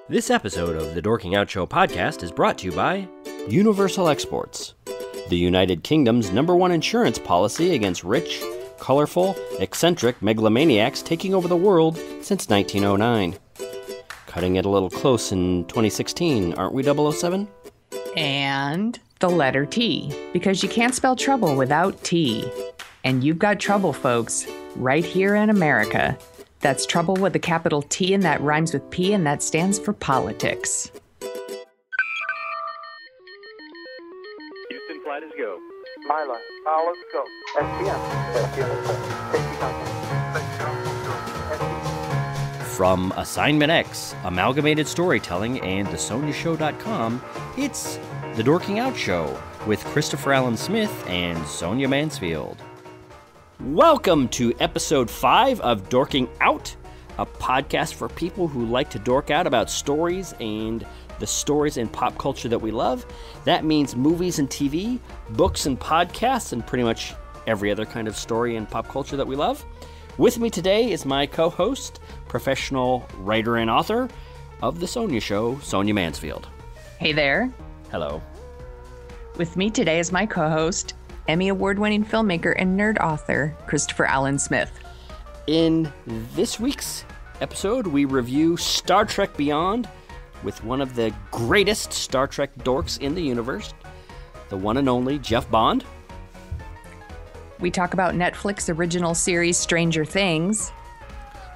This episode of the Dorking Out Show podcast is brought to you by Universal Exports, the United Kingdom's #1 insurance policy against rich, colorful, eccentric megalomaniacs taking over the world since 1909. Cutting it a little close in 2016, aren't we, 007? And the letter T, because you can't spell trouble without T. And you've got trouble, folks, right here in America. That's trouble with a capital T, and that rhymes with P, and that stands for politics. Houston, flight is go. Myla, let's go. STM. From Assignment X, Amalgamated Storytelling, and thesoniashow.com, it's The Dorking Out Show with Christopher Allen Smith and Sonia Mansfield. Welcome to episode 5 of Dorking Out, a podcast for people who like to dork out about stories and the stories in pop culture that we love. That means movies and TV, books and podcasts, and pretty much every other kind of story in pop culture that we love. With me today is my co-host, professional writer and author of The Sonia Show, Sonia Mansfield. Hey there. Hello. With me today is my co-host, Emmy Award-winning filmmaker and nerd author, Christopher Allen Smith. In this week's episode, we review Star Trek Beyond with one of the greatest Star Trek dorks in the universe, the one and only Jeff Bond. We talk about Netflix original series Stranger Things.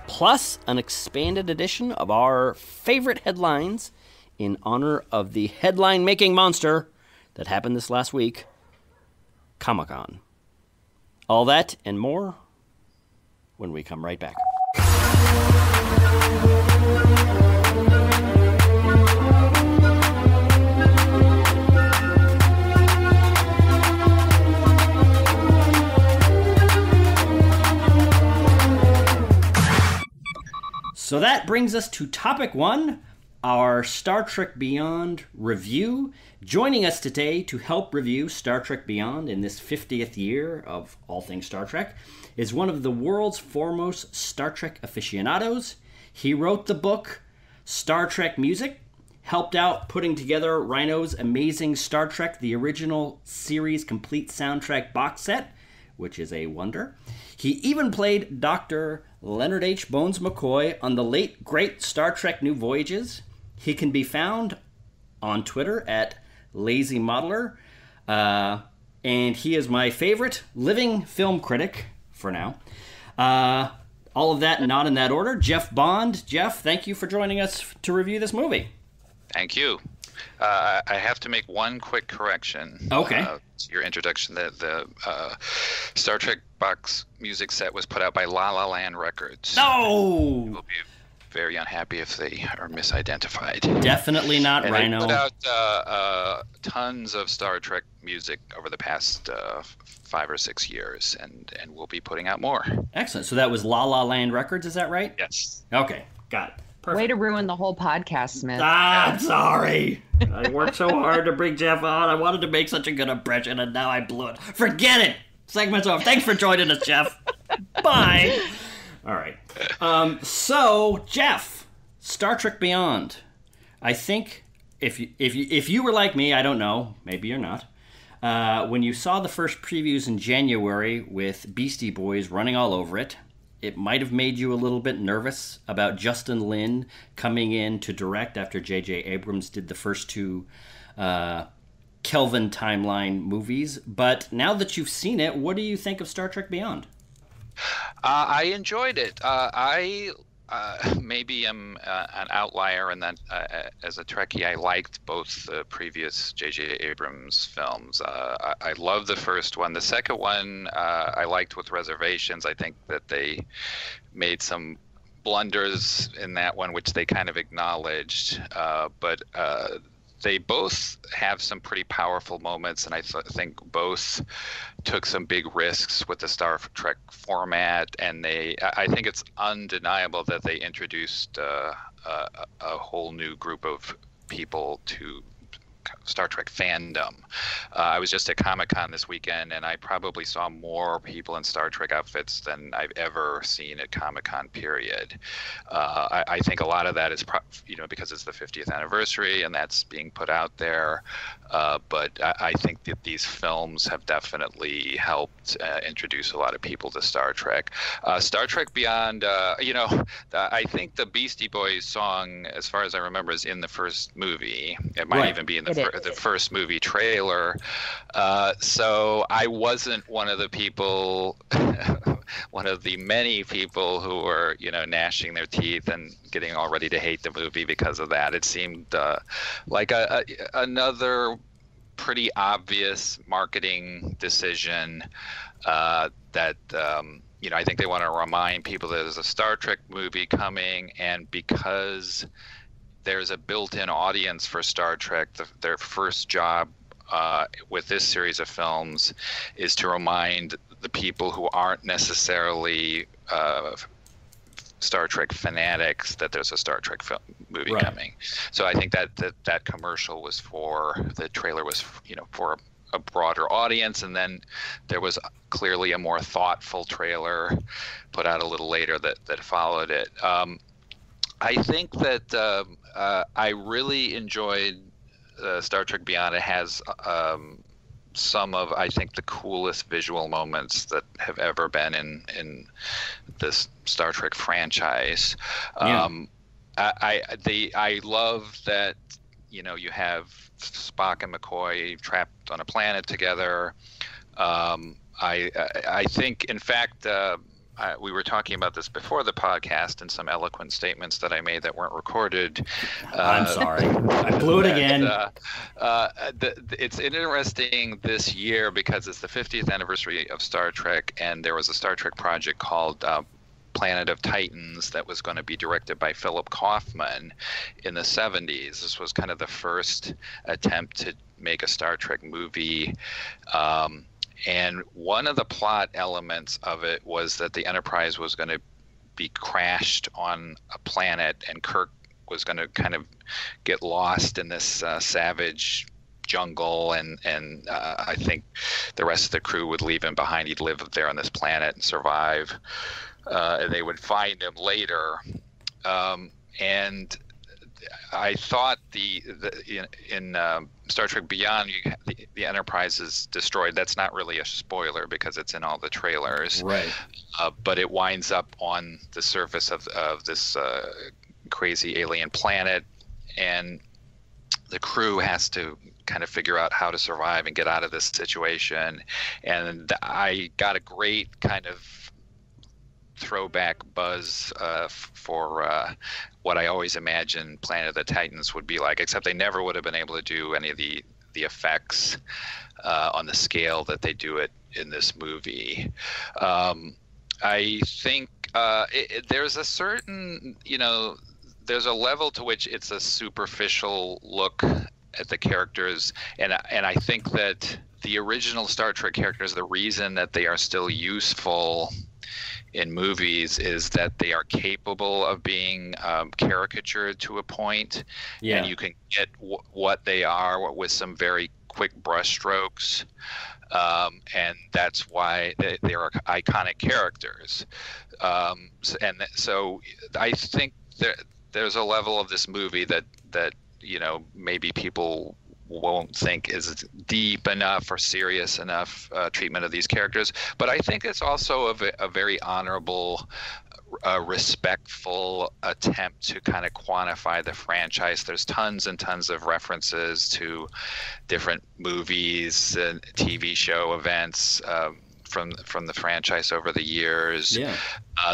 Plus an expanded edition of our favorite headlines in honor of the headline-making monster that happened this last week, Comic-Con. All that and more when we come right back. So that brings us to topic 1, our Star Trek Beyond review. Joining us today to help review Star Trek Beyond in this 50th year of all things Star Trek is one of the world's foremost Star Trek aficionados. He wrote the book Star Trek Music, helped out putting together Rhino's amazing Star Trek, the original series complete soundtrack box set, which is a wonder. He even played Dr. Leonard H. Bones McCoy on the late great Star Trek New Voyages. He can be found on Twitter at Lazy Modeler, and he is my favorite living film critic for now. All of that not in that order. Jeff Bond. Jeff, thank you for joining us to review this movie. Thank you. I have to make one quick correction. Okay. To your introduction, the Star Trek box music set was put out by La La Land Records. No! We'll be very unhappy if they are misidentified. Definitely not and Rhino. They put out tons of Star Trek music over the past 5 or 6 years, and we'll be putting out more. Excellent. So that was La La Land Records, is that right? Yes. Okay, got it. Perfect. Way to ruin the whole podcast, Smith. I'm sorry. I worked so hard to bring Jeff on. I wanted to make such a good impression, and now I blew it. Forget it. Segment's over. Thanks for joining us, Jeff. Bye. All right. So, Jeff, Star Trek Beyond. I think if you were like me, I don't know, maybe you're not. When you saw the first previews in January with Beastie Boys running all over it, it might have made you a little bit nervous about Justin Lin coming in to direct after J.J. Abrams did the first 2 Kelvin timeline movies. But now that you've seen it, what do you think of Star Trek Beyond? I enjoyed it. I maybe am an outlier in that as a Trekkie, I liked both the previous J.J. Abrams films. I love the first one. The second one I liked with reservations. I think that they made some blunders in that one, which they kind of acknowledged. But they both have some pretty powerful moments, and I think both took some big risks with the Star Trek format. And I think it's undeniable that they introduced a whole new group of people to Star Trek fandom. I was just at Comic-Con this weekend, and I probably saw more people in Star Trek outfits than I've ever seen at Comic-Con, period. I think a lot of that is, because it's the 50th anniversary, and that's being put out there. But I think that these films have definitely helped introduce a lot of people to Star Trek. Star Trek Beyond, I think the Beastie Boys song, as far as I remember, is in the first movie. It might even be in the first movie trailer. So I wasn't one of the people, one of the many people who were, gnashing their teeth and getting all ready to hate the movie because of that. It seemed like another pretty obvious marketing decision that I think they want to remind people that there's a Star Trek movie coming, and because there's a built-in audience for Star Trek, their first job with this series of films is to remind the people who aren't necessarily Star Trek fanatics that there's a Star Trek movie coming. So I think that commercial was the trailer was for a broader audience, and then there was clearly a more thoughtful trailer put out a little later that followed it. I think that I really enjoyed Star Trek Beyond. It has some of, I think, the coolest visual moments that have ever been in this Star Trek franchise. I love that you have Spock and McCoy trapped on a planet together. I think, in fact, we were talking about this before the podcast and some eloquent statements that I made that weren't recorded. I'm sorry. I blew it again. It's interesting this year because it's the 50th anniversary of Star Trek, and there was a Star Trek project called Planet of Titans that was going to be directed by Philip Kaufman in the 70s. This was kind of the first attempt to make a Star Trek movie. And one of the plot elements of it was that the Enterprise was going to be crashed on a planet, and Kirk was going to kind of get lost in this savage jungle, and I think the rest of the crew would leave him behind. He'd live there on this planet and survive, and they would find him later. And I thought in Star Trek Beyond, the Enterprise is destroyed. That's not really a spoiler because it's in all the trailers. Right. But it winds up on the surface of this crazy alien planet, and the crew has to kind of figure out how to survive and get out of this situation. And I got a great kind of throwback buzz for what I always imagined Planet of the Titans would be like, except they never would have been able to do any of the effects on the scale that they do it in this movie. I think there's a certain, there's a level to which it's a superficial look at the characters, and I think that the original Star Trek characters, the reason that they are still useful in movies is that they are capable of being caricatured to a point, and you can get what they are with some very quick brushstrokes, and that's why they are iconic characters. So I think there's a level of this movie that maybe people won't think is deep enough or serious enough treatment of these characters, but I think it's also a very honorable, respectful attempt to kind of quantify the franchise. There's tons and tons of references to different movies and TV show events from the franchise over the years.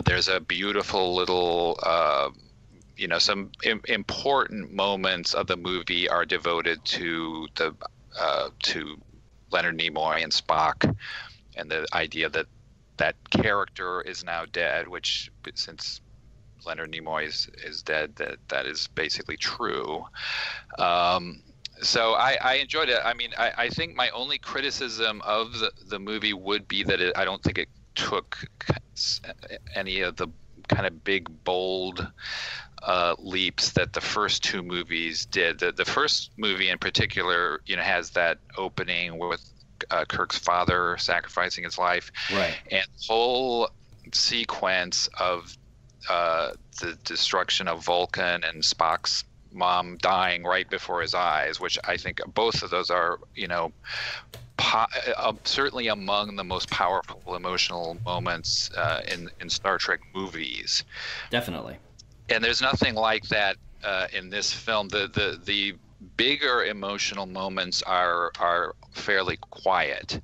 There's a beautiful little some important moments of the movie are devoted to Leonard Nimoy and Spock, and the idea that character is now dead, which, since Leonard Nimoy is dead, that is basically true. So I enjoyed it. I mean, I think my only criticism of the movie would be that I don't think it took any of the kind of big, bold leaps that the first two movies did. The first movie in particular, has that opening with Kirk's father sacrificing his life, right, and the whole sequence of the destruction of Vulcan and Spock's mom dying right before his eyes, which I think both of those are, certainly among the most powerful emotional moments in Star Trek movies. Definitely. And there's nothing like that in this film. The bigger emotional moments are fairly quiet,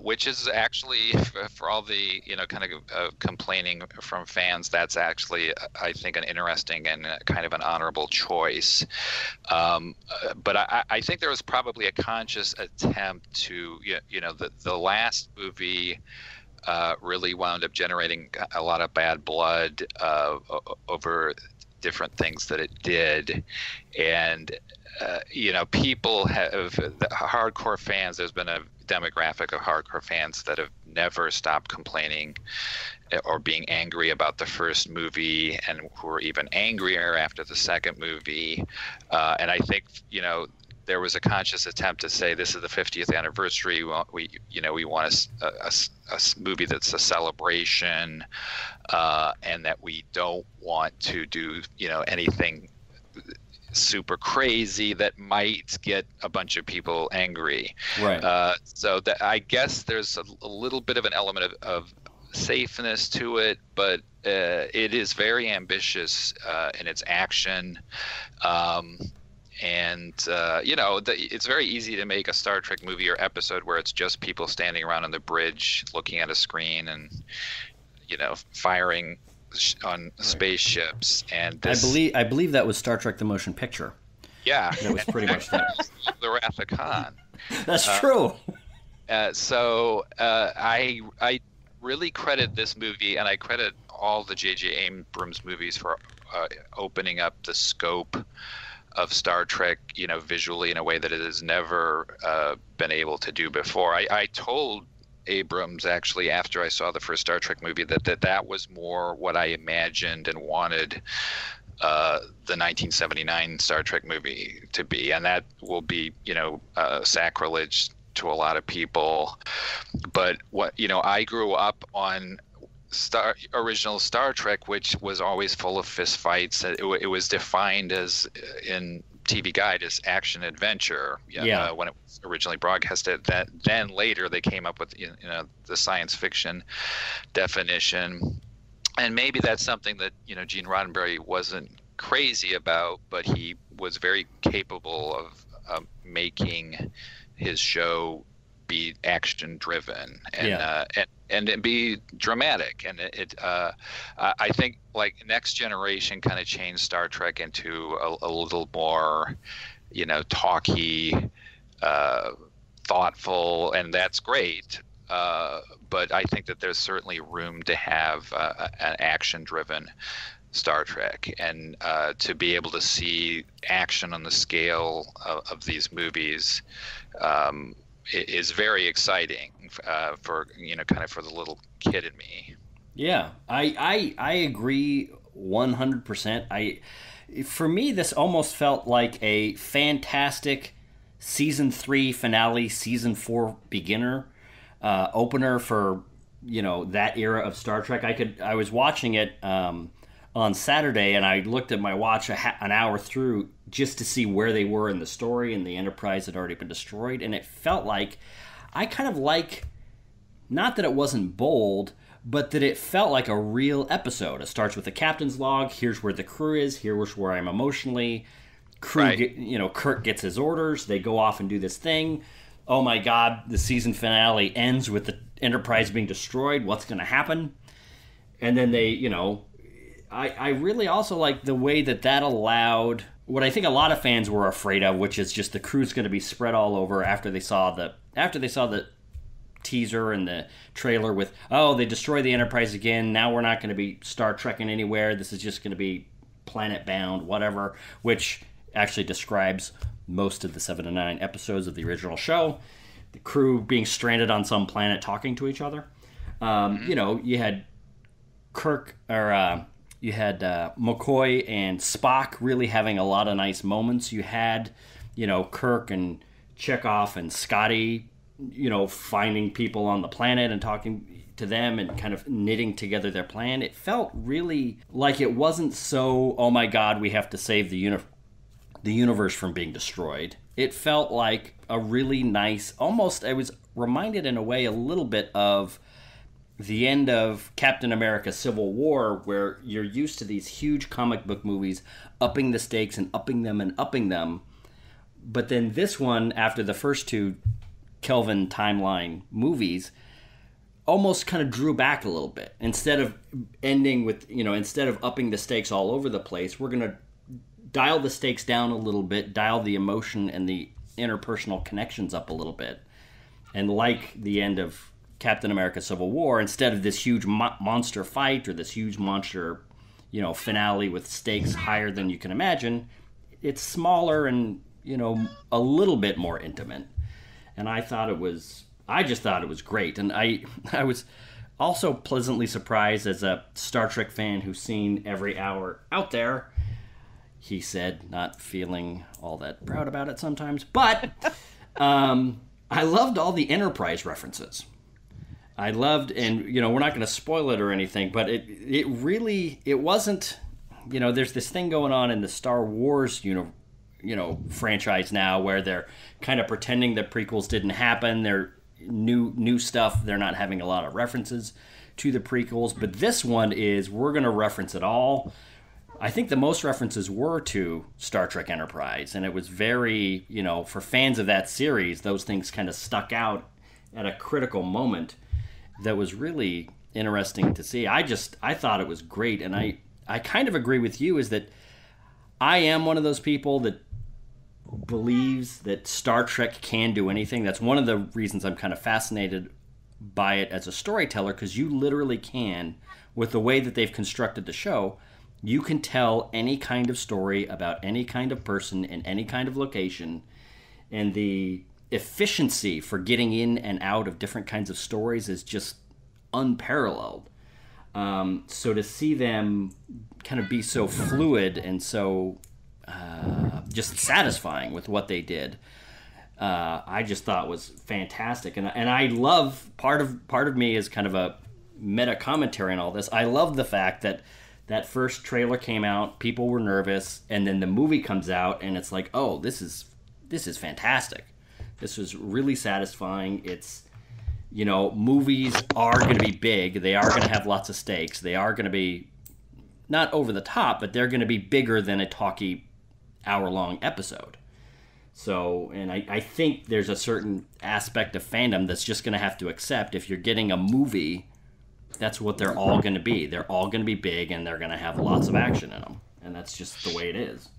which is actually, for all the kind of complaining from fans, that's actually, I think, an interesting and kind of an honorable choice. But I think there was probably a conscious attempt to, the last movie really wound up generating a lot of bad blood over different things that it did, and people have, the hardcore fans, there's been a demographic of hardcore fans that have never stopped complaining or being angry about the first movie, and who are even angrier after the second movie. And I think there was a conscious attempt to say, this is the 50th anniversary. We want a movie that's a celebration, and that we don't want to do anything super crazy that might get a bunch of people angry. Right. So that, I guess there's a little bit of an element of safeness to it, but it is very ambitious in its action. It's very easy to make a Star Trek movie or episode where it's just people standing around on the bridge looking at a screen and, firing on spaceships. And this, I believe that was Star Trek the Motion Picture. Yeah. That was pretty much that. The Wrath of Khan. That's true. So I really credit this movie, and I credit all the J.J. Abrams movies for opening up the scope of Star Trek, visually in a way that it has never been able to do before. I told Abrams, actually, after I saw the first Star Trek movie, that was more what I imagined and wanted the 1979 Star Trek movie to be, and that will be, sacrilege to a lot of people. But I grew up on original Star Trek, which was always full of fist fights. It was defined as, in TV Guide, as action adventure. When it was originally broadcasted, then later they came up with the science fiction definition, and maybe that's something that Gene Roddenberry wasn't crazy about, but he was very capable of making his show be action driven and be dramatic. And I think, like, Next Generation kind of changed Star Trek into a little more, talky, thoughtful, and that's great. But I think that there's certainly room to have an action driven Star Trek, and to be able to see action on the scale of these movies is very exciting for kind of for the little kid in me. Yeah, I agree 100%. For me, this almost felt like a fantastic season 3 finale, season 4 beginner opener for that era of Star Trek. I was watching it on Saturday, and I looked at my watch an hour through just to see where they were in the story, and the Enterprise had already been destroyed, and it felt like, I kind of like, not that it wasn't bold, but that it felt like a real episode. It starts with the captain's log. Here's where the crew is. Here's where I'm emotionally. Kirk gets his orders. They go off and do this thing. Oh my God, the season finale ends with the Enterprise being destroyed. What's going to happen? And then they, I really also like the way that allowed what I think a lot of fans were afraid of, which is just the crew's going to be spread all over after they saw the teaser and the trailer with, they destroy the Enterprise again. Now we're not going to be Star Trekking anywhere. This is just going to be planet bound, whatever, which actually describes most of the 7 to 9 episodes of the original show. The crew being stranded on some planet talking to each other. You had Kirk, or you had McCoy and Spock really having a lot of nice moments. You had, Kirk and Chekhov and Scotty, finding people on the planet and talking to them and kind of knitting together their plan. It felt really like it wasn't so, oh my God, we have to save the universe from being destroyed. It felt like a really nice, almost, I was reminded in a way a little bit of the end of Captain America Civil War, where you're used to these huge comic book movies upping the stakes and upping them. But then this one, after the first two Kelvin timeline movies, almost kind of drew back a little bit. Instead of ending with, instead of upping the stakes all over the place, we're going to dial the stakes down a little bit, dial the emotion and the interpersonal connections up a little bit. And like the end of Captain America Civil War, instead of this huge monster fight or this huge monster, finale with stakes higher than you can imagine, it's smaller and, a little bit more intimate. And I just thought it was great. And I was also pleasantly surprised as a Star Trek fan who's seen every hour out there, he said, not feeling all that proud about it sometimes. But I loved all the Enterprise references. I loved, and we're not going to spoil it or anything, but it really wasn't, there's this thing going on in the Star Wars franchise now where they're kind of pretending that prequels didn't happen. They're new stuff. They're not having a lot of references to the prequels, but this one is, we're going to reference it all. I think the most references were to Star Trek Enterprise, and it was very, for fans of that series, those things kind of stuck out at a critical moment that was really interesting to see. I thought it was great, and I kind of agree with you, is that I am one of those people that believes that Star Trek can do anything. That's one of the reasons I'm kind of fascinated by it as a storyteller, because you literally can, with the way that they've constructed the show, you can tell any kind of story about any kind of person in any kind of location, and the efficiency for getting in and out of different kinds of stories is just unparalleled. So to see them kind of be so fluid and so just satisfying with what they did, I just thought was fantastic. And I love, part of me is kind of a meta commentary on all this. I love the fact that that first trailer came out, people were nervous, and then the movie comes out, and it's like, oh, this is fantastic. This was really satisfying. It's, movies are going to be big. They are going to have lots of stakes. They are going to be not over the top, but they're going to be bigger than a talky hour-long episode. So, and I think there's a certain aspect of fandom that's just going to have to accept, if you're getting a movie, that's what they're all going to be. They're all going to be big, and they're going to have lots of action in them. And that's just the way it is.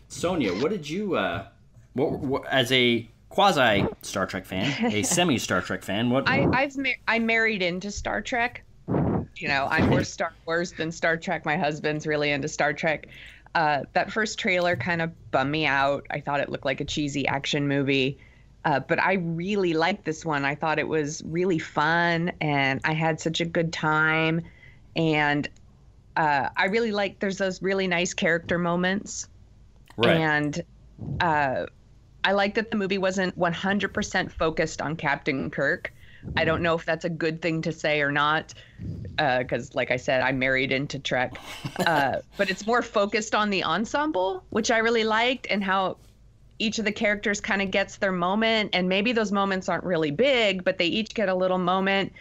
Sonia, what did you, as a quasi-Star Trek fan, a semi-Star Trek fan, what... I married into Star Trek. I'm more Star Wars than Star Trek. My husband's really into Star Trek. That first trailer kind of bummed me out. I thought it looked like a cheesy action movie. But I really liked this one. I thought it was really fun, and I had such a good time. And I really like, there's those really nice character moments. Right. And I like that the movie wasn't 100% focused on Captain Kirk. I don't know if that's a good thing to say or not, because, like I said, I'm married into Trek. But it's more focused on the ensemble, which I really liked, and how each of the characters kind of gets their moment. And maybe those moments aren't really big, but they each get a little moment.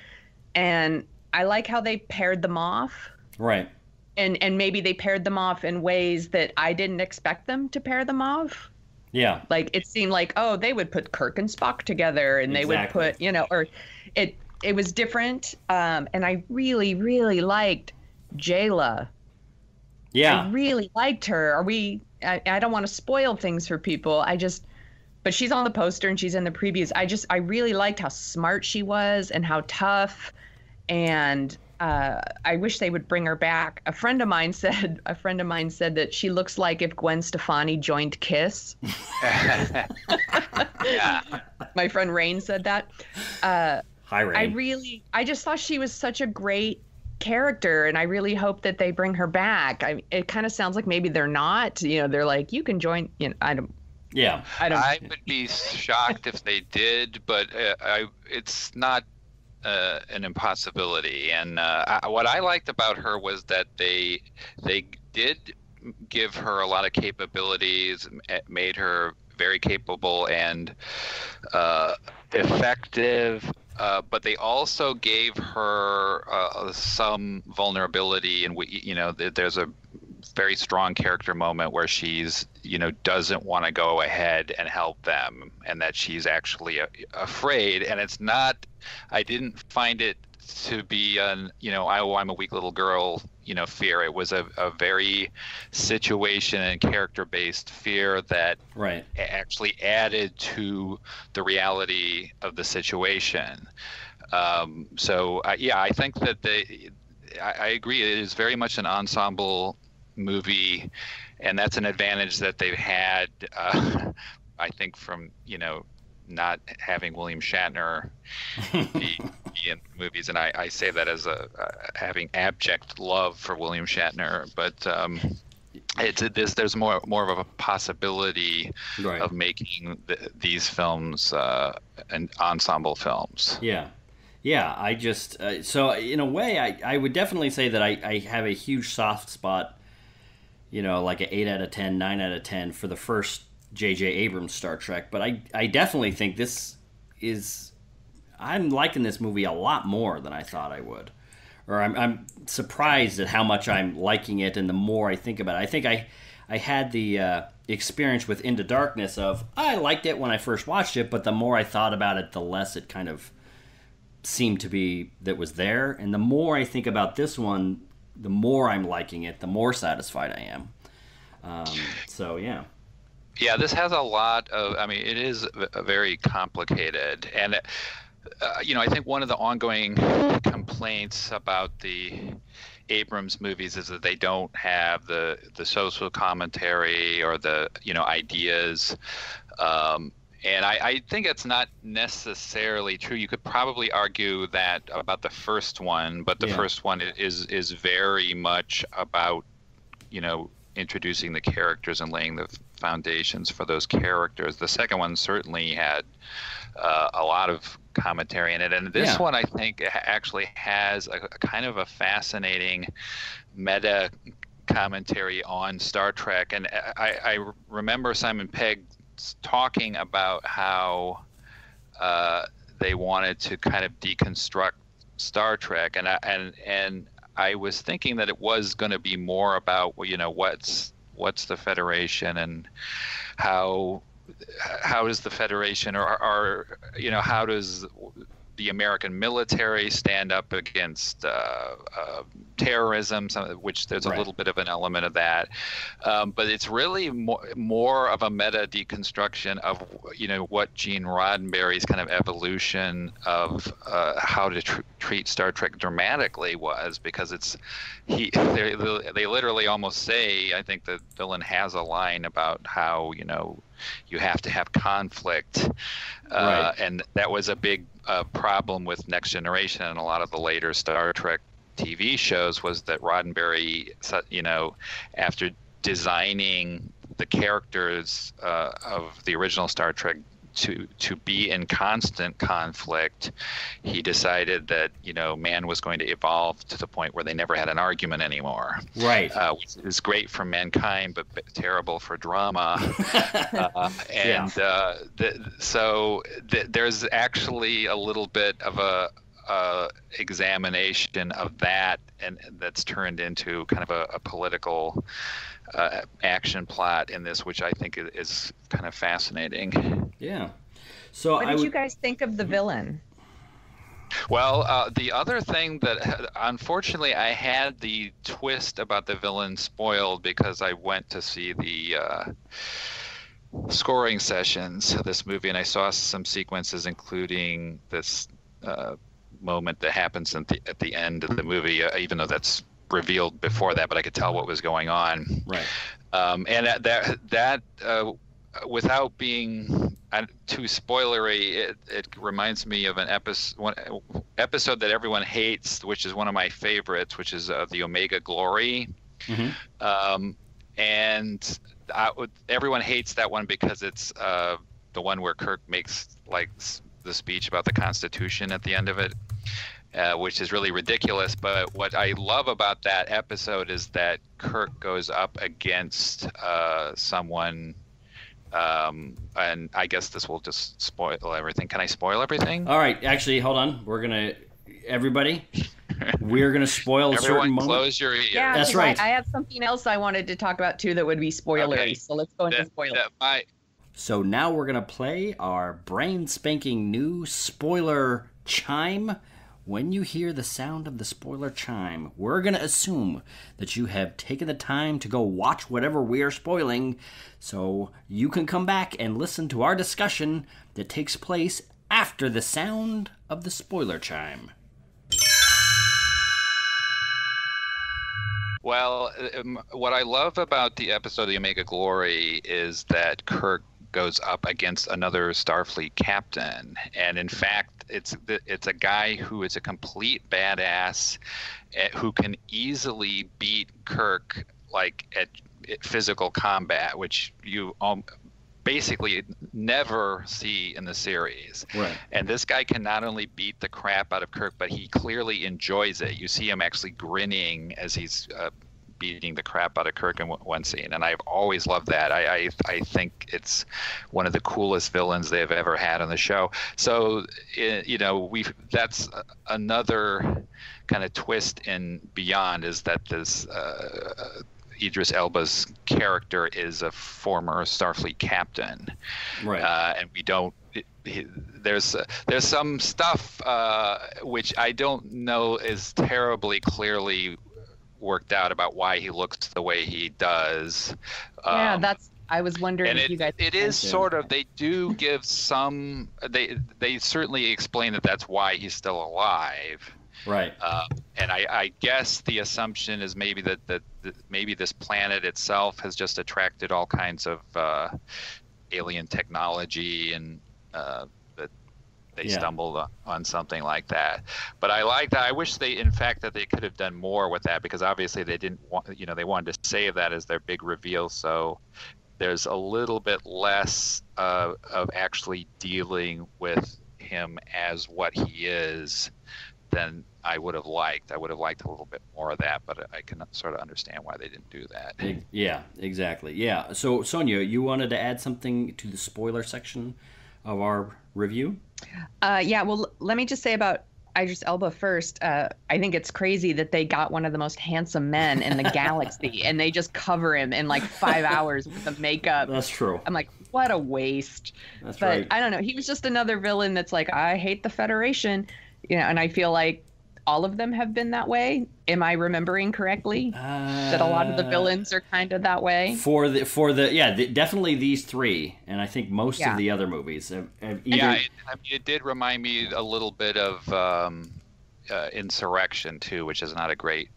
And I like how they paired them off. Right. And maybe they paired them off in ways that I didn't expect them to pair them off. Yeah. Like, it seemed like, oh, they would put Kirk and Spock together, and they would put, or it was different. And I really, really liked Jayla. Yeah. I really liked her. I don't want to spoil things for people. But she's on the poster and she's in the previews. I really liked how smart she was and how tough. And I wish they would bring her back. A friend of mine said that she looks like if Gwen Stefani joined Kiss. Yeah. My friend Rain said that. Hi, Rain. I just thought she was such a great character, and I really hope that they bring her back. It kind of sounds like maybe they're not. They're like, you can join. I don't. Yeah, I would be shocked if they did, but it's not an impossibility. And what I liked about her was that they did give her a lot of capabilities, made her very capable and effective. But they also gave her some vulnerability, and there's a very strong character moment where she's doesn't want to go ahead and help them, and that she's actually afraid. And it's not, I didn't find it to be I'm a weak little girl fear. It was a very situation and character based fear that actually added to the reality of the situation. I think that I agree, it is very much an ensemble movie, and that's an advantage that they've had, I think, from not having William Shatner be in movies, and I say that as having abject love for William Shatner, but there's more of a possibility of making these films an ensemble films. Yeah, I just so in a way I would definitely say that I have a huge soft spot, like an 8 out of 10, 9 out of 10 for the first J.J. Abrams Star Trek, but I definitely think I'm liking this movie a lot more than I thought I would. Or I'm surprised at how much I'm liking it, and the more I think about it. I think I had the experience with Into Darkness of, I liked it when I first watched it, but the more I thought about it, the less it kind of seemed to be that was there. And the more I think about this one, the more I'm liking it, the more satisfied I am. Yeah, this has a lot of, it is very complicated. And, I think one of the ongoing complaints about the Abrams movies is that they don't have the social commentary or the, ideas. And I think it's not necessarily true. You could probably argue that about the first one, but the first one is very much about, introducing the characters and laying the foundations for those characters. The second one certainly had a lot of commentary in it, and this one I think actually has a kind of a fascinating meta commentary on Star Trek. And I remember Simon Pegg talking about how they wanted to kind of deconstruct Star Trek, and I was thinking that it was going to be more about, what's the Federation, and how does the Federation or how does the American military stand up against terrorism, which there's a little bit of an element of that. But it's really more of a meta deconstruction of, what Gene Roddenberry's kind of evolution of how to treat Star Trek dramatically was, because they literally almost say, I think the villain has a line about how, you have to have conflict. And that was a big problem with Next Generation and a lot of the later Star Trek TV shows, was that Roddenberry, after designing the characters of the original Star Trek to be in constant conflict, he decided that man was going to evolve to the point where they never had an argument anymore. Right. Which is great for mankind, but terrible for drama. There's actually a little bit of a examination of that, and that's turned into kind of a political action plot in this, which I think is kind of fascinating. Yeah. So what did you guys think of the villain? Well, the other thing that, unfortunately, I had the twist about the villain spoiled because I went to see the scoring sessions of this movie, and I saw some sequences, including this moment that happens at the end of the movie, even though that's revealed before that, but I could tell what was going on. Right. And that without being too spoilery. It reminds me of an episode that everyone hates, which is one of my favorites, which is the Omega Glory. Mm-hmm. And everyone hates that one because it's the one where Kirk makes like the speech about the Constitution at the end of it, which is really ridiculous. But what I love about that episode is that Kirk goes up against someone. And I guess this will just spoil everything. Can I spoil everything? All right. Actually, hold on. Everybody, we're going to spoil a certain moment. Close your ears. Yeah, that's right. I have something else I wanted to talk about, too, that would be spoilery. Okay. So let's go into spoilers. So now we're going to play our brain-spanking new spoiler chime. When you hear the sound of the spoiler chime, we're going to assume that you have taken the time to go watch whatever we are spoiling, so you can come back and listen to our discussion that takes place after the sound of the spoiler chime. Well, what I love about the episode of the Omega Glory is that Kirk goes up against another Starfleet captain, and in fact it's a guy who is a complete badass who can easily beat Kirk like at physical combat, which you basically never see in the series. Right. And this guy can not only beat the crap out of Kirk, but he clearly enjoys it. You see him actually grinning as he's beating the crap out of Kirk in one scene, and I've always loved that. I think it's one of the coolest villains they've ever had on the show. So that's another kind of twist in Beyond, is that this Idris Elba's character is a former Starfleet captain, right? And we don't. There's some stuff which I don't know is terribly clearly worked out about why he looks the way he does. I was wondering if you guys. It is sort of. They do give some. They certainly explain that that's why he's still alive. Right. And I guess the assumption is maybe that maybe this planet itself has just attracted all kinds of alien technology, and that they stumbled on something like that. But I like that. I wish they could have done more with that, because obviously they didn't want, they wanted to save that as their big reveal. So there's a little bit less of actually dealing with him as what he is than I would have liked. I would have liked a little bit more of that, but I can sort of understand why they didn't do that. Yeah, exactly. Yeah. So, Sonia, you wanted to add something to the spoiler section of our review? Well, let me just say about Idris Elba first. I think it's crazy that they got one of the most handsome men in the galaxy and they just cover him in like 5 hours with the makeup. That's true. I'm like, what a waste. But right. I don't know. He was just another villain that's like, I hate the Federation. And I feel like all of them have been that way. Am I remembering correctly? That a lot of the villains are kind of that way. Definitely these three, and I think most of the other movies. It did remind me a little bit of Insurrection too, which is not a great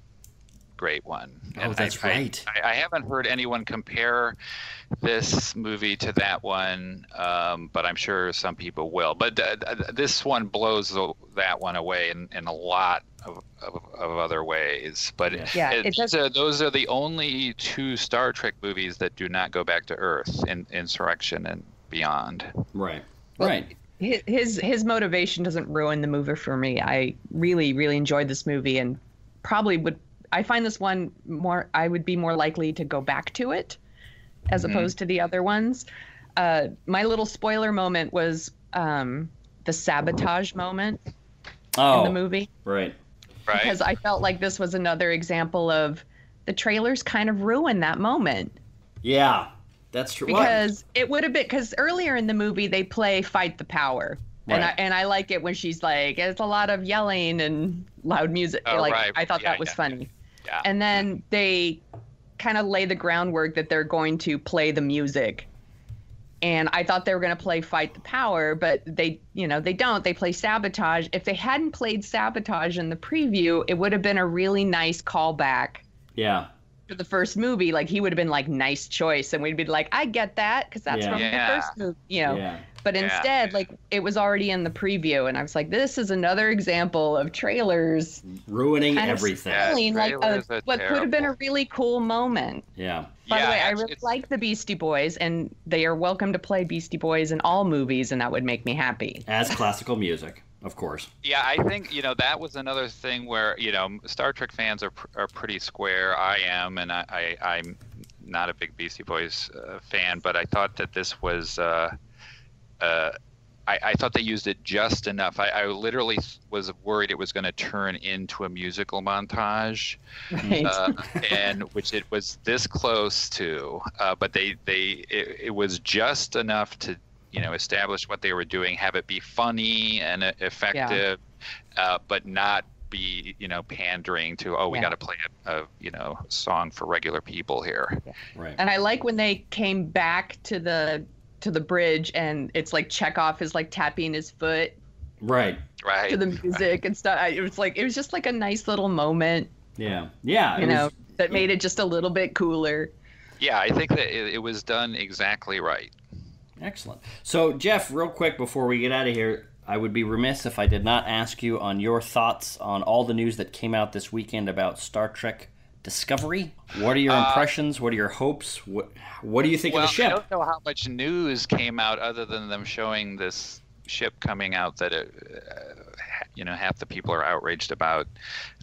one. Oh, that's right. I haven't heard anyone compare this movie to that one, but I'm sure some people will. But this one blows that one away in a lot of other ways. But those are the only two Star Trek movies that do not go back to Earth, in Insurrection and Beyond. Right. Well, right. His motivation doesn't ruin the movie for me. I really, really enjoyed this movie, and probably would. I find this one more. I would be more likely to go back to it, as opposed to the other ones. My little spoiler moment was the sabotage moment in the movie. Right. Because I felt like this was another example of the trailers kind of ruined that moment. Yeah, that's true. Because it would have been, because earlier in the movie they play Fight the Power. Right. And I like it when she's like, it's a lot of yelling and loud music. I thought that was funny. Yeah. And then they kind of lay the groundwork that they're going to play the music. And I thought they were going to play Fight the Power, but they don't. They play Sabotage. If they hadn't played Sabotage in the preview, it would have been a really nice callback. Yeah. To the first movie. Like, he would have been like, nice choice. And we'd be like, I get that, because that's from the first movie, But instead, like, it was already in the preview, and I was like, this is another example of trailers ruining everything. Like what could have been a really cool moment. Yeah. By the way, I really like the Beastie Boys, and they are welcome to play Beastie Boys in all movies, and that would make me happy. As classical music, of course. Yeah, I think, that was another thing where, Star Trek fans are pretty square. I am, and I'm not a big Beastie Boys fan, but I thought that this was... I thought they used it just enough. I literally was worried it was going to turn into a musical montage, right. And which it was this close to. But it was just enough to establish what they were doing, have it be funny and effective, but not be pandering to we got to play a song for regular people here. Yeah. Right. And I like when they came back to the bridge, and it's like Chekhov is like tapping his foot right to the music and stuff. It was just like a nice little moment. Yeah. That made it just a little bit cooler. Yeah, I think that it was done exactly right. Excellent. So, Jeff, real quick before we get out of here, I would be remiss if I did not ask you on your thoughts on all the news that came out this weekend about Star Trek Discovery. What are your impressions? What are your hopes? What do you think of the ship? I don't know how much news came out other than them showing this ship coming out that half the people are outraged about.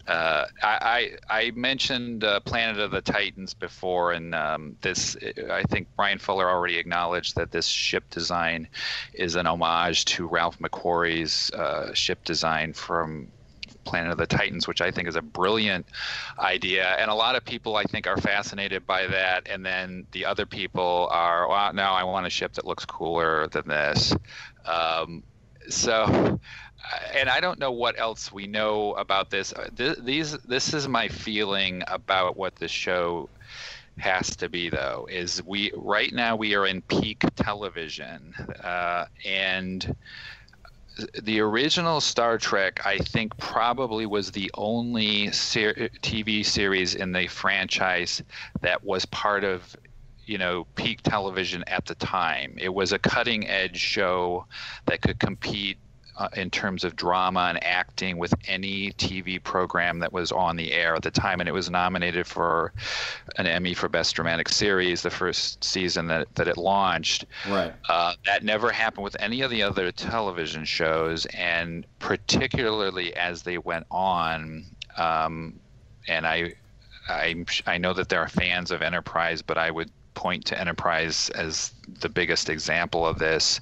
I mentioned Planet of the Titans before, and I think Brian Fuller already acknowledged that this ship design is an homage to Ralph McQuarrie's ship design from Planet of the Titans, which I think is a brilliant idea, and a lot of people I think are fascinated by that, and then the other people are, well, no, I want a ship that looks cooler than this. And I don't know what else we know about this. This is my feeling about what the show has to be, though, is right now we are in peak television, and the original Star Trek, I think, probably was the only TV series in the franchise that was part of, peak television at the time. It was a cutting-edge show that could compete in terms of drama and acting with any TV program that was on the air at the time, and it was nominated for an Emmy for Best Dramatic Series the first season that it launched. Right. That never happened with any of the other television shows, and particularly as they went on. And I know that there are fans of Enterprise, but I would point to Enterprise as the biggest example of this.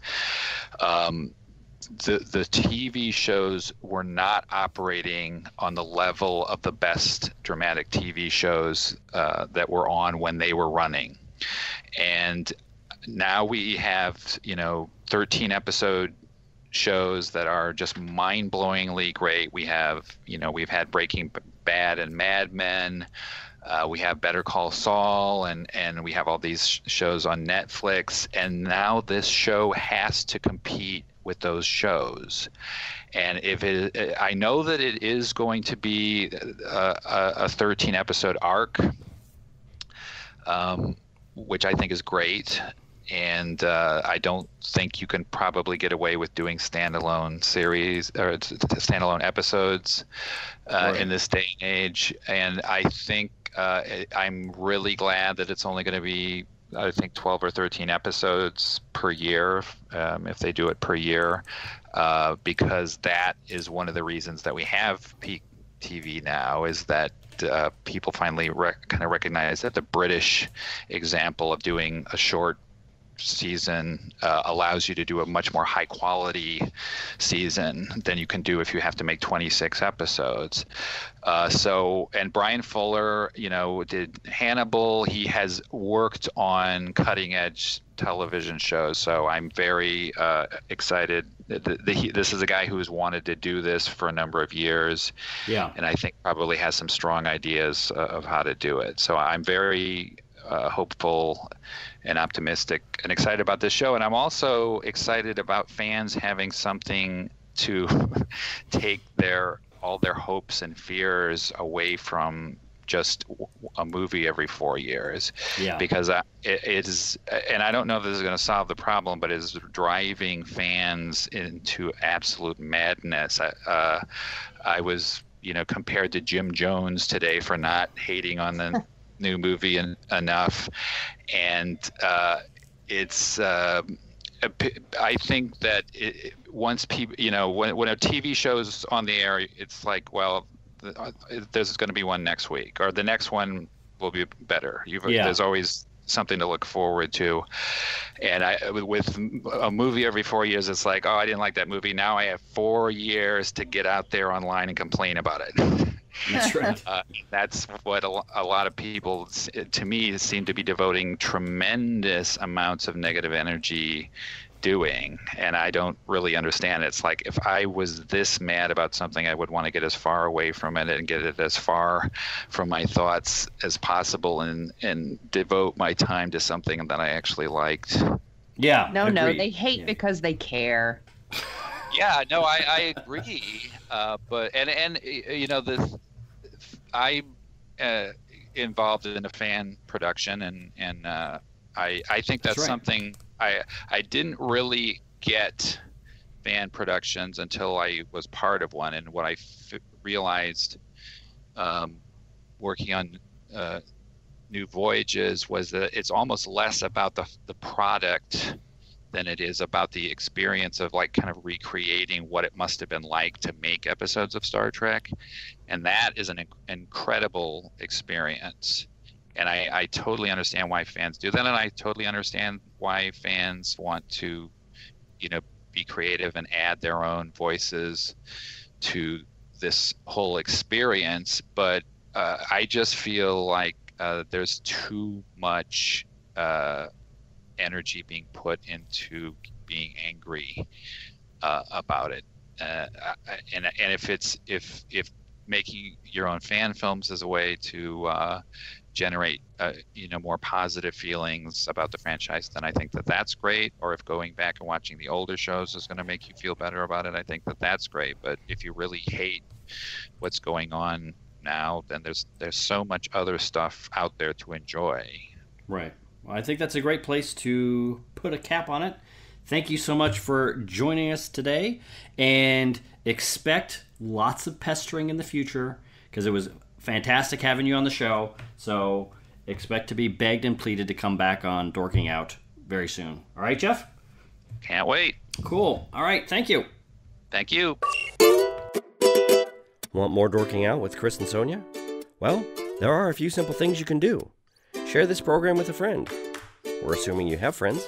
The TV shows were not operating on the level of the best dramatic TV shows that were on when they were running. And now we have, 13 episode shows that are just mind-blowingly great. We have, we've had Breaking Bad and Mad Men. We have Better Call Saul, and we have all these shows on Netflix. And now this show has to compete with those shows. And I know that it is going to be a 13 episode arc, which I think is great. And I don't think you can probably get away with doing standalone series or standalone episodes in this day and age. And I think I'm really glad that it's only going to be, I think, 12 or 13 episodes per year, if they do it per year, because that is one of the reasons that we have peak TV now, is that people finally kind of recognize that the British example of doing a short season allows you to do a much more high quality season than you can do if you have to make 26 episodes. And Brian Fuller, did Hannibal. He has worked on cutting edge television shows, so I'm very excited. This is a guy who has wanted to do this for a number of years, and I think probably has some strong ideas of how to do it. So I'm very hopeful and optimistic and excited about this show. And I'm also excited about fans having something to take all their hopes and fears away from just a movie every 4 years. Yeah. Because it is, and I don't know if this is going to solve the problem, but it is driving fans into absolute madness. I was, compared to Jim Jones today for not hating on the new movie enough, and it's. I think that once people, when a TV show's on the air, it's like, well, there's going to be one next week, or the next one will be better. There's always something to look forward to. And with a movie every 4 years, it's like, oh, I didn't like that movie. Now I have 4 years to get out there online and complain about it. That's right. That's what a lot of people, to me, seem to be devoting tremendous amounts of negative energy doing, and I don't really understand it. It's like, if I was this mad about something, I would want to get as far away from it and get it as far from my thoughts as possible, and devote my time to something that I actually liked. Yeah. No, they hate because they care. Yeah, no, I agree. But I'm involved in a fan production, and I think that's right. Something I didn't really get fan productions until I was part of one, and what I realized working on New Voyages was that it's almost less about the product than it is about the experience of like kind of recreating what it must have been like to make episodes of Star Trek. And that is an incredible experience. And I totally understand why fans do that. And I totally understand why fans want to, be creative and add their own voices to this whole experience. But I just feel like there's too much energy being put into being angry about it, and if making your own fan films is a way to generate more positive feelings about the franchise, then I think that that's great. Or if going back and watching the older shows is going to make you feel better about it, I think that that's great. But if you really hate what's going on now, then there's so much other stuff out there to enjoy. Right. Well, I think that's a great place to put a cap on it. Thank you so much for joining us today, and expect lots of pestering in the future, because it was fantastic having you on the show. So expect to be begged and pleaded to come back on Dorking Out very soon. All right, Jeff? Can't wait. Cool. All right. Thank you. Thank you. Want more Dorking Out with Chris and Sonia? Well, there are a few simple things you can do. Share this program with a friend. We're assuming you have friends.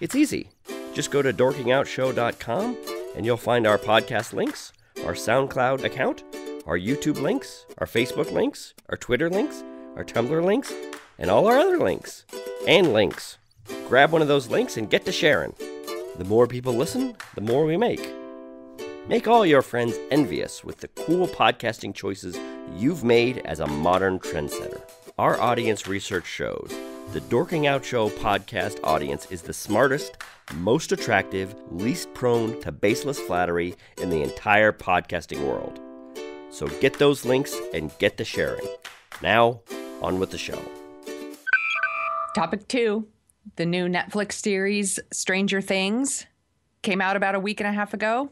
It's easy. Just go to dorkingoutshow.com and you'll find our podcast links, our SoundCloud account, our YouTube links, our Facebook links, our Twitter links, our Tumblr links, and all our other links. And links. Grab one of those links and get to sharing. The more people listen, the more we make. Make all your friends envious with the cool podcasting choices you've made as a modern trendsetter. Our audience research shows the Dorking Out Show podcast audience is the smartest, most attractive, least prone to baseless flattery in the entire podcasting world. So get those links and get to sharing. Now, on with the show. Topic 2, the new Netflix series Stranger Things came out about a week and a half ago.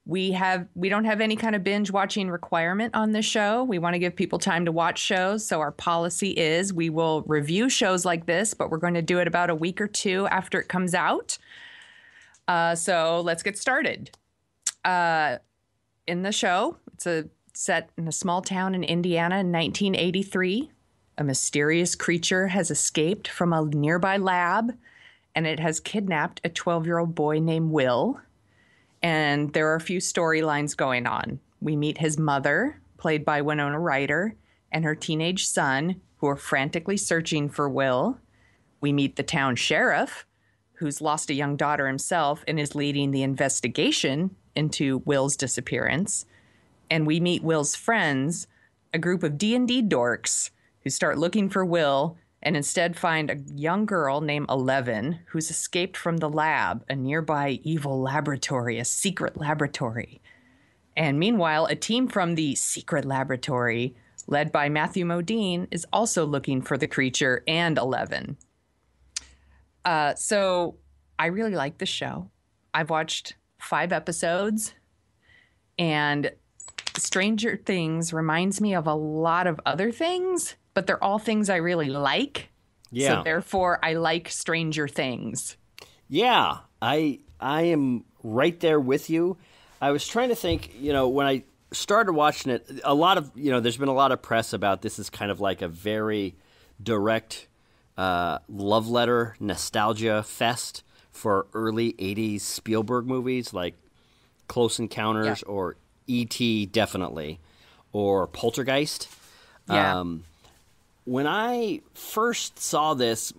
We don't have any kind of binge watching requirement on this show. We want to give people time to watch shows. So our policy is we will review shows like this, but we're going to do it about a week or two after it comes out. So let's get started. In the show, it's set in a small town in Indiana in 1983. A mysterious creature has escaped from a nearby lab, and it has kidnapped a 12-year-old boy named Will. And there are a few storylines going on. We meet his mother, played by Winona Ryder, and her teenage son, who are frantically searching for Will. We meet the town sheriff, who's lost a young daughter himself and is leading the investigation into Will's disappearance. And we meet Will's friends, a group of D&D dorks, who start looking for Will and instead find a young girl named Eleven who's escaped from the lab, a nearby evil laboratory, a secret laboratory. And meanwhile, a team from the secret laboratory led by Matthew Modine, is also looking for the creature and Eleven. So I really like the show. I've watched 5 episodes, and Stranger Things reminds me of a lot of other things, but they're all things I really like. Yeah. So therefore, I like Stranger Things. Yeah, I am right there with you. I was trying to think, when I started watching it, there's been a lot of press about this is kind of like a very direct love letter nostalgia fest for early 80s Spielberg movies like Close Encounters or E.T. definitely, or Poltergeist. Yeah. When I first saw this,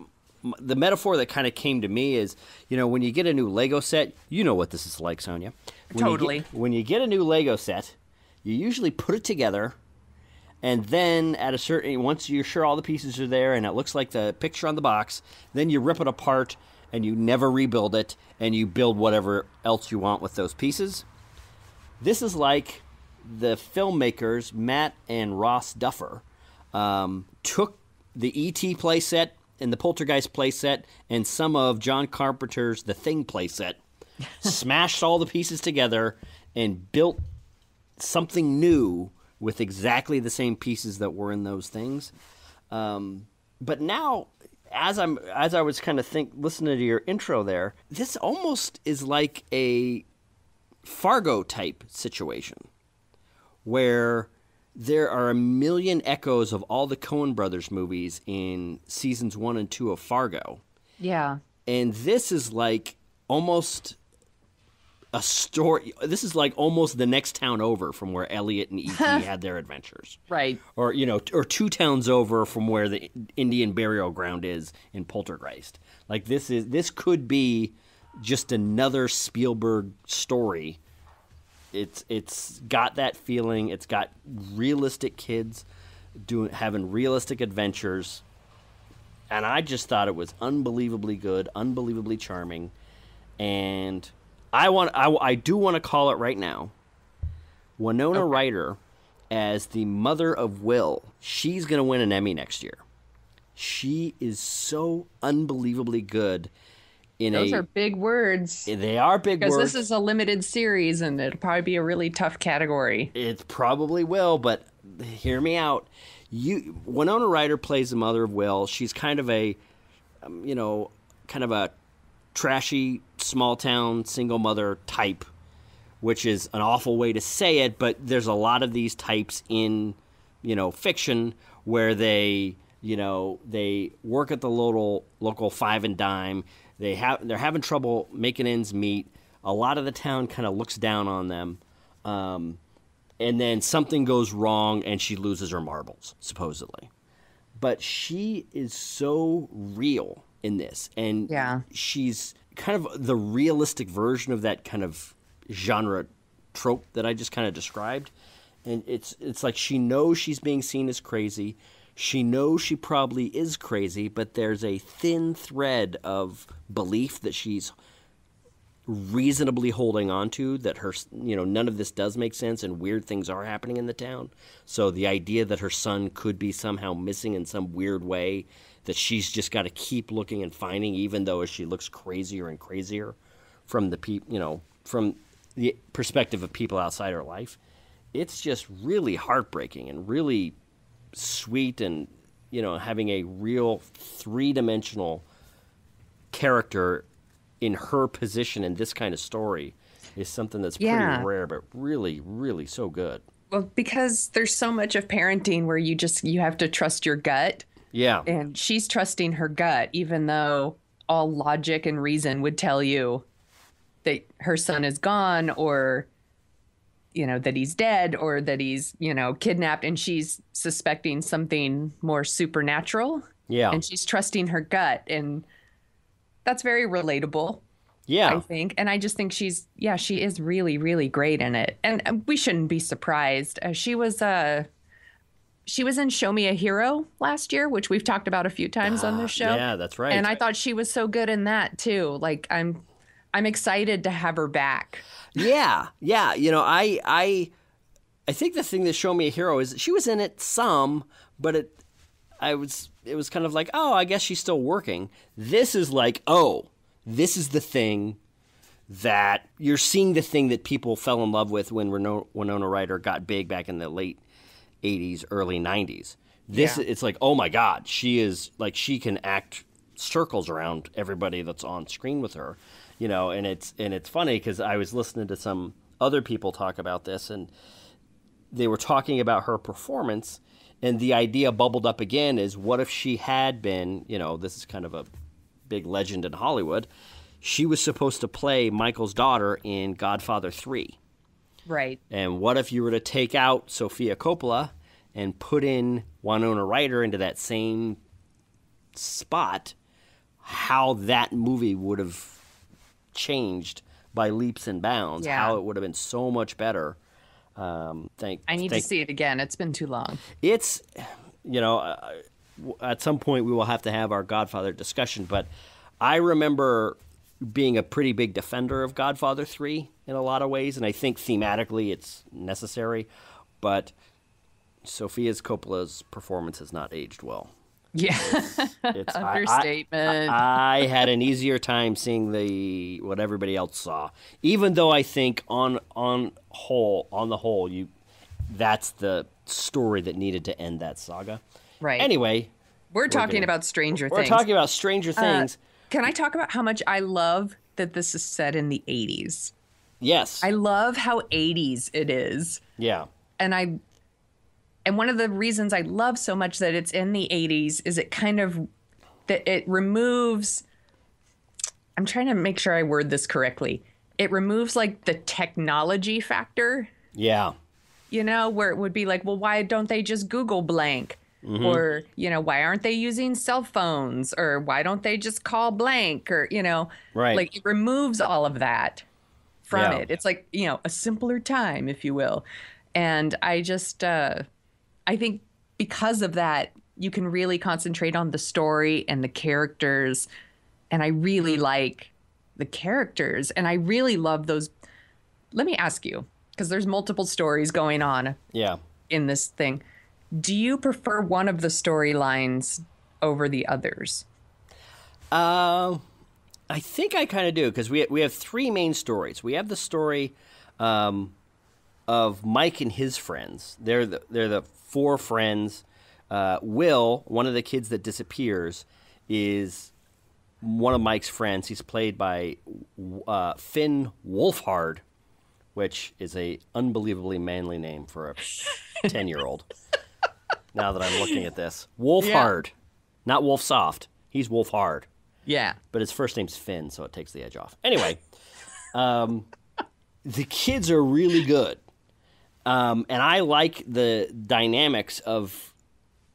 the metaphor that kind of came to me is, when you get a new Lego set, you know what this is like, Sonia. When you get a new Lego set, you usually put it together, and then once you're sure all the pieces are there and it looks like the picture on the box, then you rip it apart and you never rebuild it, and you build whatever else you want with those pieces. This is like the filmmakers, Matt and Ross Duffer, took the E.T. playset and the Poltergeist playset and some of John Carpenter's The Thing playset, smashed all the pieces together and built something new with exactly the same pieces that were in those things. But now, as I was kind of listening to your intro there, this almost is like a Fargo type situation where there are a million echoes of all the Coen brothers movies in seasons 1 and 2 of Fargo. Yeah. And this is like almost a story. This is like almost the next town over from where Elliot and E.T. had their adventures. Right. Or, or 2 towns over from where the Indian burial ground is in Poltergeist. Like this could be just another Spielberg story. It's got that feeling. It's got realistic kids having realistic adventures, and I just thought it was unbelievably good, unbelievably charming, and I do want to call it right now. Winona Ryder as the mother of Will. She's going to win an Emmy next year. She is so unbelievably good. Those are big words. They are big words. Because this is a limited series, and it'll probably be a really tough category. It probably will, but hear me out. Winona Ryder plays the mother of Will. She's kind of a, trashy, small-town, single mother type, which is an awful way to say it, but there's a lot of these types in, fiction where they work at the local five and dime. They're having trouble making ends meet. A lot of the town kind of looks down on them. And then something goes wrong and she loses her marbles, supposedly. But she is so real in this. And she's kind of the realistic version of that kind of genre trope that I just kind of described. And it's like she knows she's being seen as crazy. She knows she probably is crazy, but there's a thin thread of belief that she's reasonably holding on to, that her, none of this does make sense and weird things are happening in the town. So the idea that her son could be somehow missing in some weird way, that she's just got to keep looking and finding, even though as she looks crazier and crazier from from the perspective of people outside her life. It's just really heartbreaking and really sweet, and having a real 3-dimensional character in her position in this kind of story is something that's pretty rare, but really, really so good. Well, because there's so much of parenting where you have to trust your gut. Yeah. And she's trusting her gut, even though all logic and reason would tell you that her son is gone, or that he's dead, or that he's, kidnapped, and she's suspecting something more supernatural. Yeah. And she's trusting her gut, and that's very relatable. Yeah. I think. And I just think she is really, really great in it. And we shouldn't be surprised. She was in Show Me a Hero last year, which we've talked about a few times on this show. Yeah, that's right. And I thought she was so good in that too. Like I'm excited to have her back. Yeah. I I think the thing that showed me a hero is she was in it some, but it was kind of like, oh, I guess she's still working. This is like, oh, this is the thing that you're seeing, the thing that people fell in love with when Winona Ryder got big back in the late 80s, early 90s. It's like, oh my God, she is like, she can act circles around everybody that's on screen with her, you know, and it's funny because I was listening to some other people talk about this, and they were talking about her performance, and the idea bubbled up again is, what if she had been, you know, this is kind of a big legend in Hollywood, she was supposed to play Michael's daughter in Godfather 3. Right. And what if you were to take out Sofia Coppola and put in Winona Ryder into that same spot, how that movie would have changed by leaps and bounds, how it would have been so much better. I need to see it again. It's been too long. It's, you know, at some point we will have to have our Godfather discussion, but I remember being a pretty big defender of Godfather 3 in a lot of ways, and I think thematically it's necessary, but Sofia Coppola's performance has not aged well. Yeah, it's understatement. I had an easier time seeing what everybody else saw, even though I think on the whole, that's the story that needed to end that saga. Right. Anyway, we're talking about Stranger Things. We're talking about Stranger Things. Can I talk about how much I love that this is set in the 80s? Yes. I love how 80s it is. Yeah. And one of the reasons I love so much that it's in the 80s is it removes, I'm trying to make sure I word this correctly. It removes like the technology factor. Yeah. You know, where it would be like, well, why don't they just Google blank? Mm-hmm. Or, you know, why aren't they using cell phones? Or why don't they just call blank? Or, you know, like it removes all of that from it. It's like, you know, a simpler time, if you will. And I just, I think because of that, you can really concentrate on the story and the characters. And I really like the characters. And I really love those. Let me ask you, because there's multiple stories going on in this thing. Do you prefer one of the storylines over the others? I think I kind of do, because we have three main stories. We have the story of Mike and his friends. They're the four friends. Will, one of the kids that disappears, is one of Mike's friends. He's played by Finn Wolfhard, which is a unbelievably manly name for a 10-year-old. Now that I'm looking at this. Wolfhard. Not Wolfsoft. He's Wolfhard. Yeah. But his first name's Finn, so it takes the edge off. Anyway, the kids are really good. And I like the dynamics of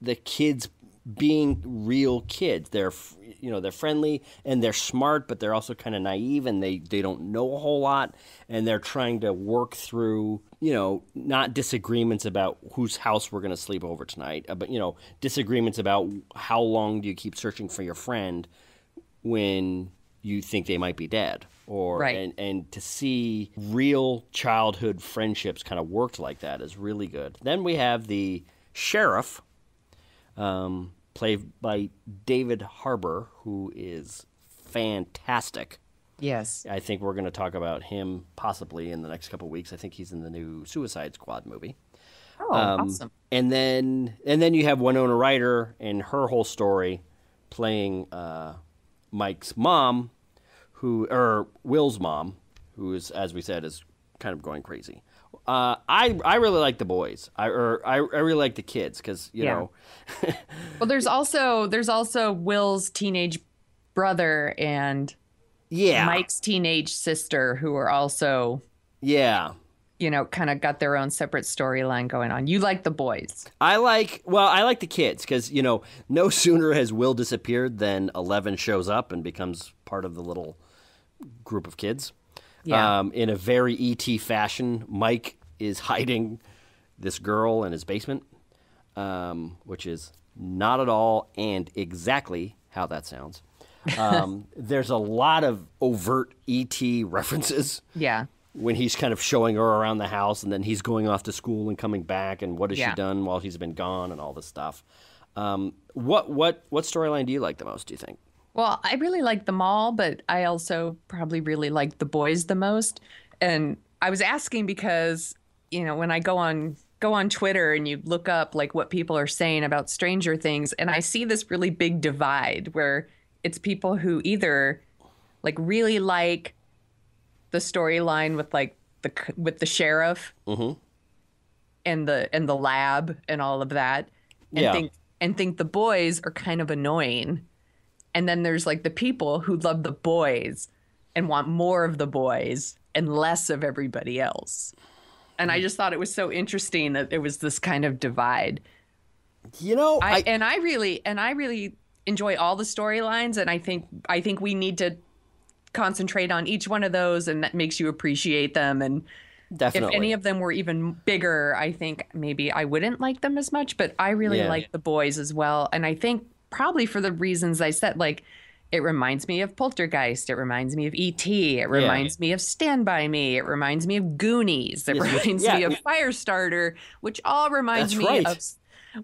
the kids being real kids. They're friendly and they're smart, but they're also kind of naive, and they don't know a whole lot, and they're trying to work through, you know, not disagreements about whose house we're going to sleep over tonight, but, you know, disagreements about how long do you keep searching for your friend when you think they might be dead, or and to see real childhood friendships kind of worked like that is really good. Then we have the sheriff, played by David Harbour, who is fantastic. Yes. I think we're going to talk about him possibly in the next couple of weeks. I think he's in the new Suicide Squad movie. Oh, awesome. And then you have Winona Ryder and her whole story playing Mike's mom, or Will's mom, who is, as we said, is kind of going crazy. I really like the boys. I really like the kids because you know. Well, there's also Will's teenage brother and Mike's teenage sister, who are also you know, kind of got their own separate storyline going on. You like the boys. I like the kids because, you know, no sooner has Will disappeared than 11 shows up and becomes part of the little group of kids. Yeah. In a very E.T. fashion, Mike is hiding this girl in his basement, which is not at all and exactly how that sounds. There's a lot of overt E.T. references. Yeah. when he's kind of showing her around the house, and then he's going off to school and coming back, and what has she done while he's been gone, and all this stuff. What storyline do you like the most, do you think? Well, I really like them all, but I also probably really like the boys the most. And I was asking because, you know, when I go on Twitter and you look up like what people are saying about Stranger Things, and I see this really big divide where it's people who either like really like the storyline with like the sheriff and the lab and all of that, and think the boys are kind of annoying. And then there's like the people who love the boys and want more of the boys and less of everybody else. And I just thought it was so interesting that there was this kind of divide. You know, I really enjoy all the storylines, and I think we need to concentrate on each one of those, and that makes you appreciate them. And definitely, if any of them were even bigger, I think maybe I wouldn't like them as much. But I really like the boys as well, and I think probably for the reasons I said, like it reminds me of Poltergeist, it reminds me of E.T., it reminds me of Stand By Me, it reminds me of Goonies, it reminds me of Firestarter, which all reminds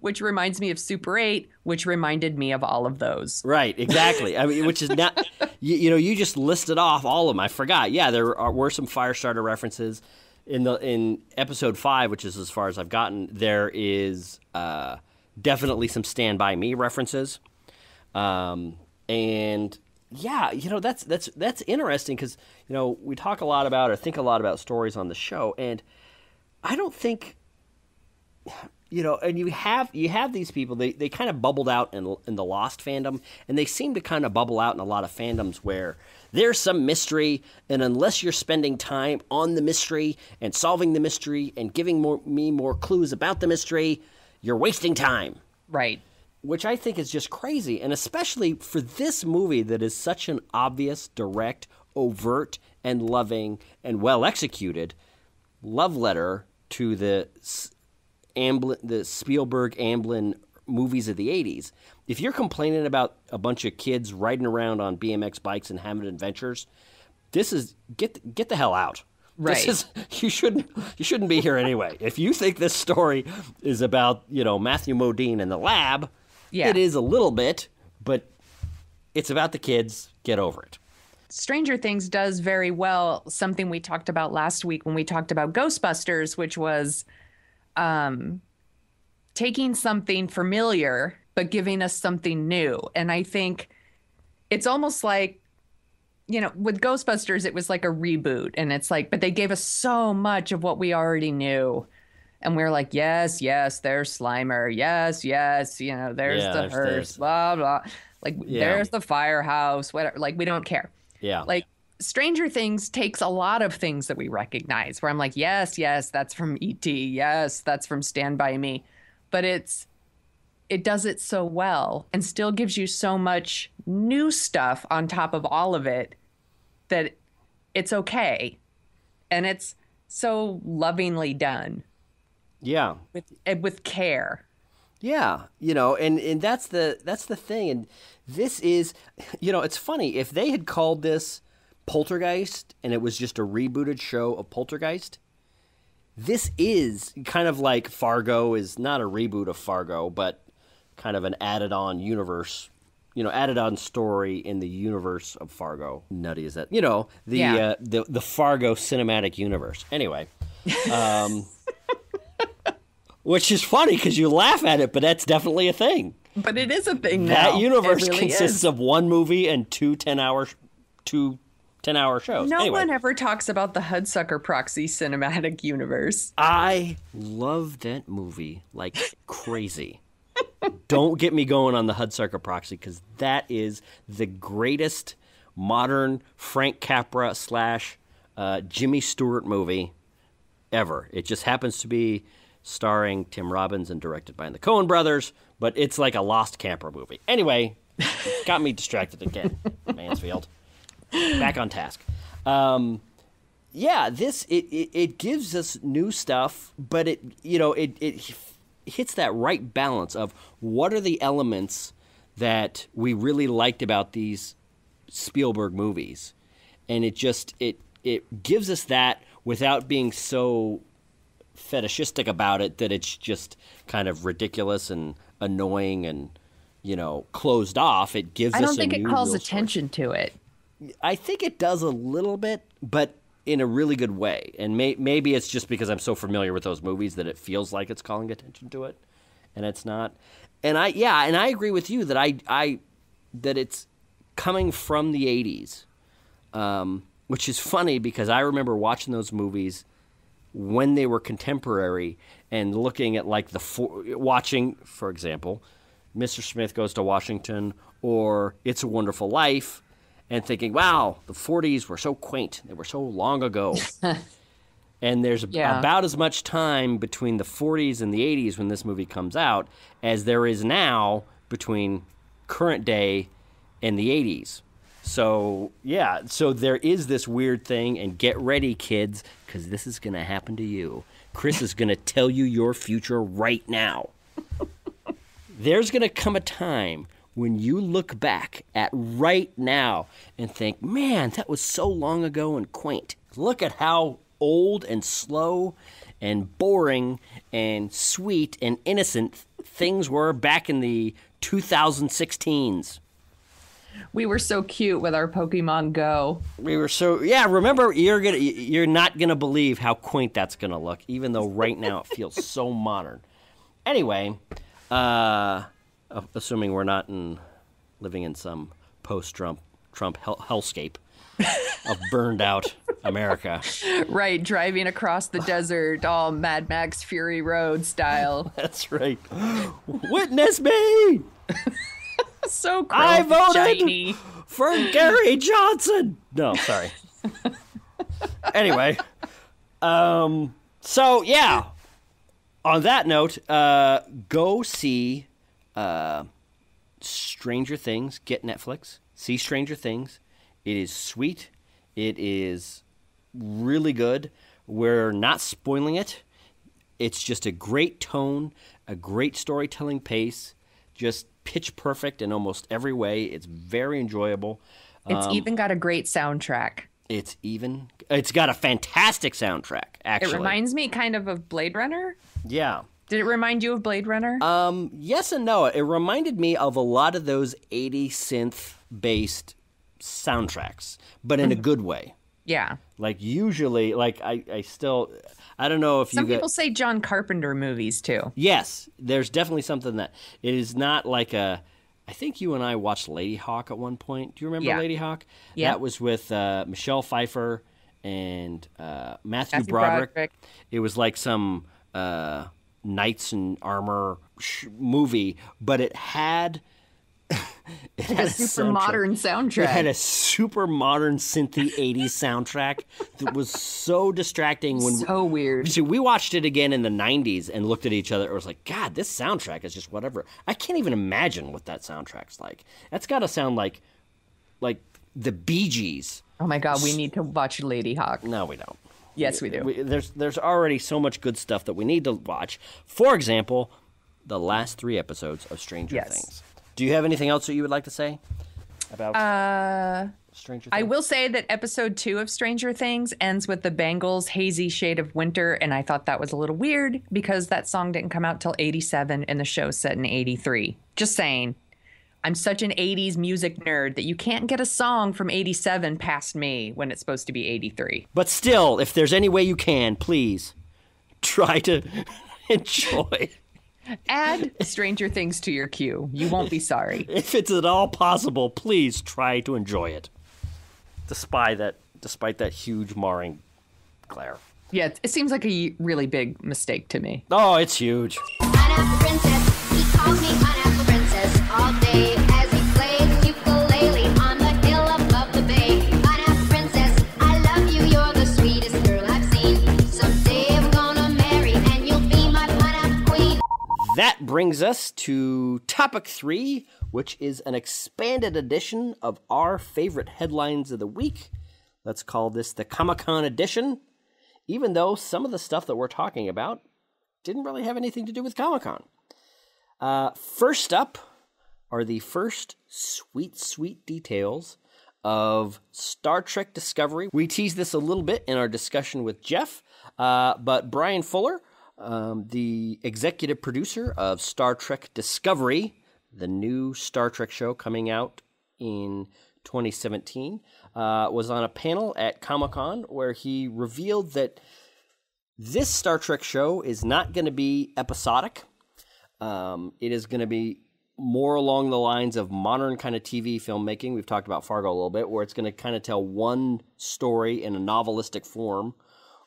which reminds me of Super 8, which reminded me of all of those. Right, exactly. I mean, which is not, you know, you just listed off all of them. I forgot. Yeah, were some Firestarter references in episode 5, which is as far as I've gotten. There is definitely some Stand By Me references. And yeah, you know, that's interesting because, you know, we talk a lot about or think a lot about stories on the show, and I don't think, you know, and you have these people, they kind of bubbled out in the Lost fandom, and they seem to kind of bubble out in a lot of fandoms where there's some mystery, and unless you're spending time on the mystery and solving the mystery and giving me more clues about the mystery, you're wasting time. Right. Which I think is just crazy, and especially for this movie that is such an obvious, direct, overt, and loving, and well-executed love letter to the Spielberg-Amblin movies of the 80s. If you're complaining about a bunch of kids riding around on BMX bikes and having adventures, this is get the hell out. Right. This is you shouldn't be here anyway. If you think this story is about, you know, Matthew Modine and the lab, it is a little bit, but it's about the kids. Get over it. Stranger Things does very well something we talked about last week when we talked about Ghostbusters, which was taking something familiar but giving us something new. And I think it's almost like, you know, with Ghostbusters, it was like a reboot, and it's like, but they gave us so much of what we already knew. And we're like, yes, there's Slimer. Yes, you know, there's the hearse, blah, blah. Like, there's the firehouse, whatever. Like, we don't care. Yeah. Like, Stranger Things takes a lot of things that we recognize, where I'm like, yes, that's from E.T. Yes, that's from Stand By Me. But it does it so well and still gives you so much new stuff on top of all of it that it's okay. And it's so lovingly done. Yeah. With care. Yeah, you know, and that's the thing. And this is, you know, it's funny. If they had called this Poltergeist and it was just a rebooted show of Poltergeist, this is kind of like Fargo is not a reboot of Fargo, but kind of an added-on universe, you know, added-on story in the universe of Fargo. Nutty is that, you know, the Fargo cinematic universe. Anyway, which is funny because you laugh at it, but that's definitely a thing. But it is a thing now. That universe really consists of one movie and two 10-hour shows. No one ever talks about the Hudsucker Proxy cinematic universe. I love that movie like crazy. Don't get me going on the Hudsucker Proxy, because that is the greatest modern Frank Capra / Jimmy Stewart movie ever. It just happens to be starring Tim Robbins and directed by the Coen brothers, but it's like a Lost Camper movie. Anyway, got me distracted again, Mansfield. Back on task. Yeah, it gives us new stuff, but it hits that right balance of what are the elements that we really liked about these Spielberg movies, and it gives us that without being so fetishistic about it that it's just kind of ridiculous and annoying and, closed off. It gives us a new I don't think it calls real attention to it. I think it does a little bit, but in a really good way. And maybe it's just because I'm so familiar with those movies that it feels like it's calling attention to it, and it's not. And I agree with you that that it's coming from the 80s, which is funny because I remember watching those movies when they were contemporary and looking at like watching, for example, Mr. Smith Goes to Washington or It's a Wonderful Life, and thinking, wow, the 40s were so quaint. They were so long ago. And there's about as much time between the 40s and the 80s when this movie comes out as there is now between current day and the 80s. So, so there is this weird thing, and get ready, kids, because this is going to happen to you. Chris is going to tell you your future right now. There's going to come a time when you look back at right now and think, man, that was so long ago and quaint. Look at how old and slow and boring and sweet and innocent things were back in the 2016s. We were so cute with our Pokemon Go. We were so remember, you're not gonna believe how quaint that's gonna look, even though right now it feels so modern. Anyway, assuming we're not living in some post-Trump hellscape of burned out America. Right, driving across the desert, all Mad Max Fury Road style. That's right. Witness me! So cool. I voted shiny. for Gary Johnson. No, sorry. Anyway, so yeah. On that note, go see Stranger Things. Get Netflix. See Stranger Things. It is sweet. It is really good. We're not spoiling it. It's just a great tone, a great storytelling pace, just pitch perfect in almost every way. It's very enjoyable. It's even got a great soundtrack. It's got a fantastic soundtrack, actually. It reminds me kind of Blade Runner. Yeah. Did it remind you of Blade Runner? Yes and no. It reminded me of a lot of those 80 synth-based soundtracks, but in a good way. Yeah. Like usually, like I don't know if some people say John Carpenter movies too. Yes, there's definitely something that it is not like a. I think you and I watched Lady Hawk at one point. Do you remember Lady Hawk? Yeah. That was with Michelle Pfeiffer and Matthew Broderick. It was like some knights in armor movie, but it had. It had a super modern soundtrack. It had a super modern synthy 80s soundtrack that was so distracting. So weird. See, we watched it again in the 90s and looked at each other. It was like, God, this soundtrack is just whatever. I can't even imagine what that soundtrack's like. That's got to sound like the Bee Gees. Oh my God, we need to watch Lady Hawk. No, we don't. Yes, we do. There's already so much good stuff that we need to watch. For example, the last 3 episodes of Stranger Things. Do you have anything else that you would like to say about Stranger Things? I will say that episode 2 of Stranger Things ends with the Bangles' Hazy Shade of Winter, and I thought that was a little weird because that song didn't come out till 87 and the show's set in 83. Just saying. I'm such an 80s music nerd that you can't get a song from 87 past me when it's supposed to be 83. But still, if there's any way you can, please try to enjoy. Add Stranger Things to your queue. You won't be sorry. If it's at all possible, please try to enjoy it. Despite that huge marring glare. Yeah, it seems like a really big mistake to me. Oh, it's huge. Pineapple princess, he calls me pineapple princess all day as he plays ukulele on the hill above the bay. Pineapple princess, I love you, you're the sweetest girl I've seen. Someday I'm gonna marry and you'll be my pineapple queen. That brings us to topic 3, which is an expanded edition of our favorite headlines of the week. Let's call this the Comic-Con edition, even though some of the stuff that we're talking about didn't really have anything to do with Comic-Con. First up are the first sweet, sweet details of Star Trek Discovery. We teased this a little bit in our discussion with Jeff, but Brian Fuller, the executive producer of Star Trek Discovery, the new Star Trek show coming out in 2017, was on a panel at Comic-Con where he revealed that this Star Trek show is not going to be episodic. It is going to be more along the lines of modern kind of TV filmmaking. We've talked about Fargo a little bit, where it's going to kind of tell one story in a novelistic form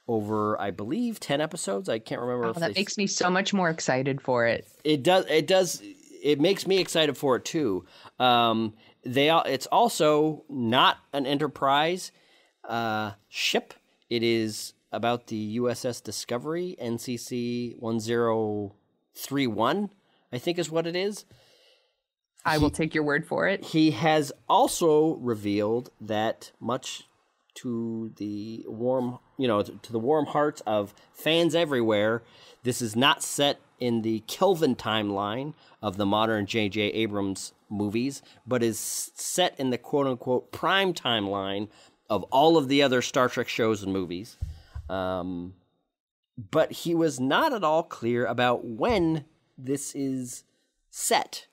over, I believe, 10 episodes. I can't remember. Oh, that makes me so much more excited for it. It does. It makes me excited for it too. It's also not an Enterprise ship. It is about the USS Discovery, NCC 1031, I think is what it is. I will take your word for it. He has also revealed that, much to the warm hearts of fans everywhere, this is not set in the Kelvin timeline of the modern J.J. Abrams movies, but is set in the quote-unquote prime timeline of all of the other Star Trek shows and movies. But he was not at all clear about when this is set.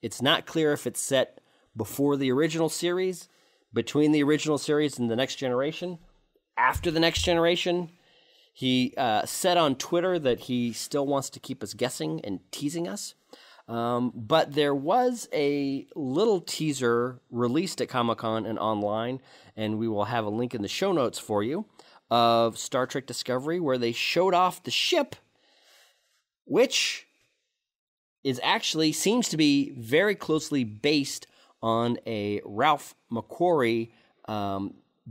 It's not clear if it's set before the original series, between the original series and the Next Generation, after the Next Generation. He said on Twitter that he still wants to keep us guessing and teasing us. But there was a little teaser released at Comic-Con and online, and we will have a link in the show notes for you, of Star Trek Discovery, where they showed off the ship, which is actually seems to be very closely based on a Ralph McQuarrie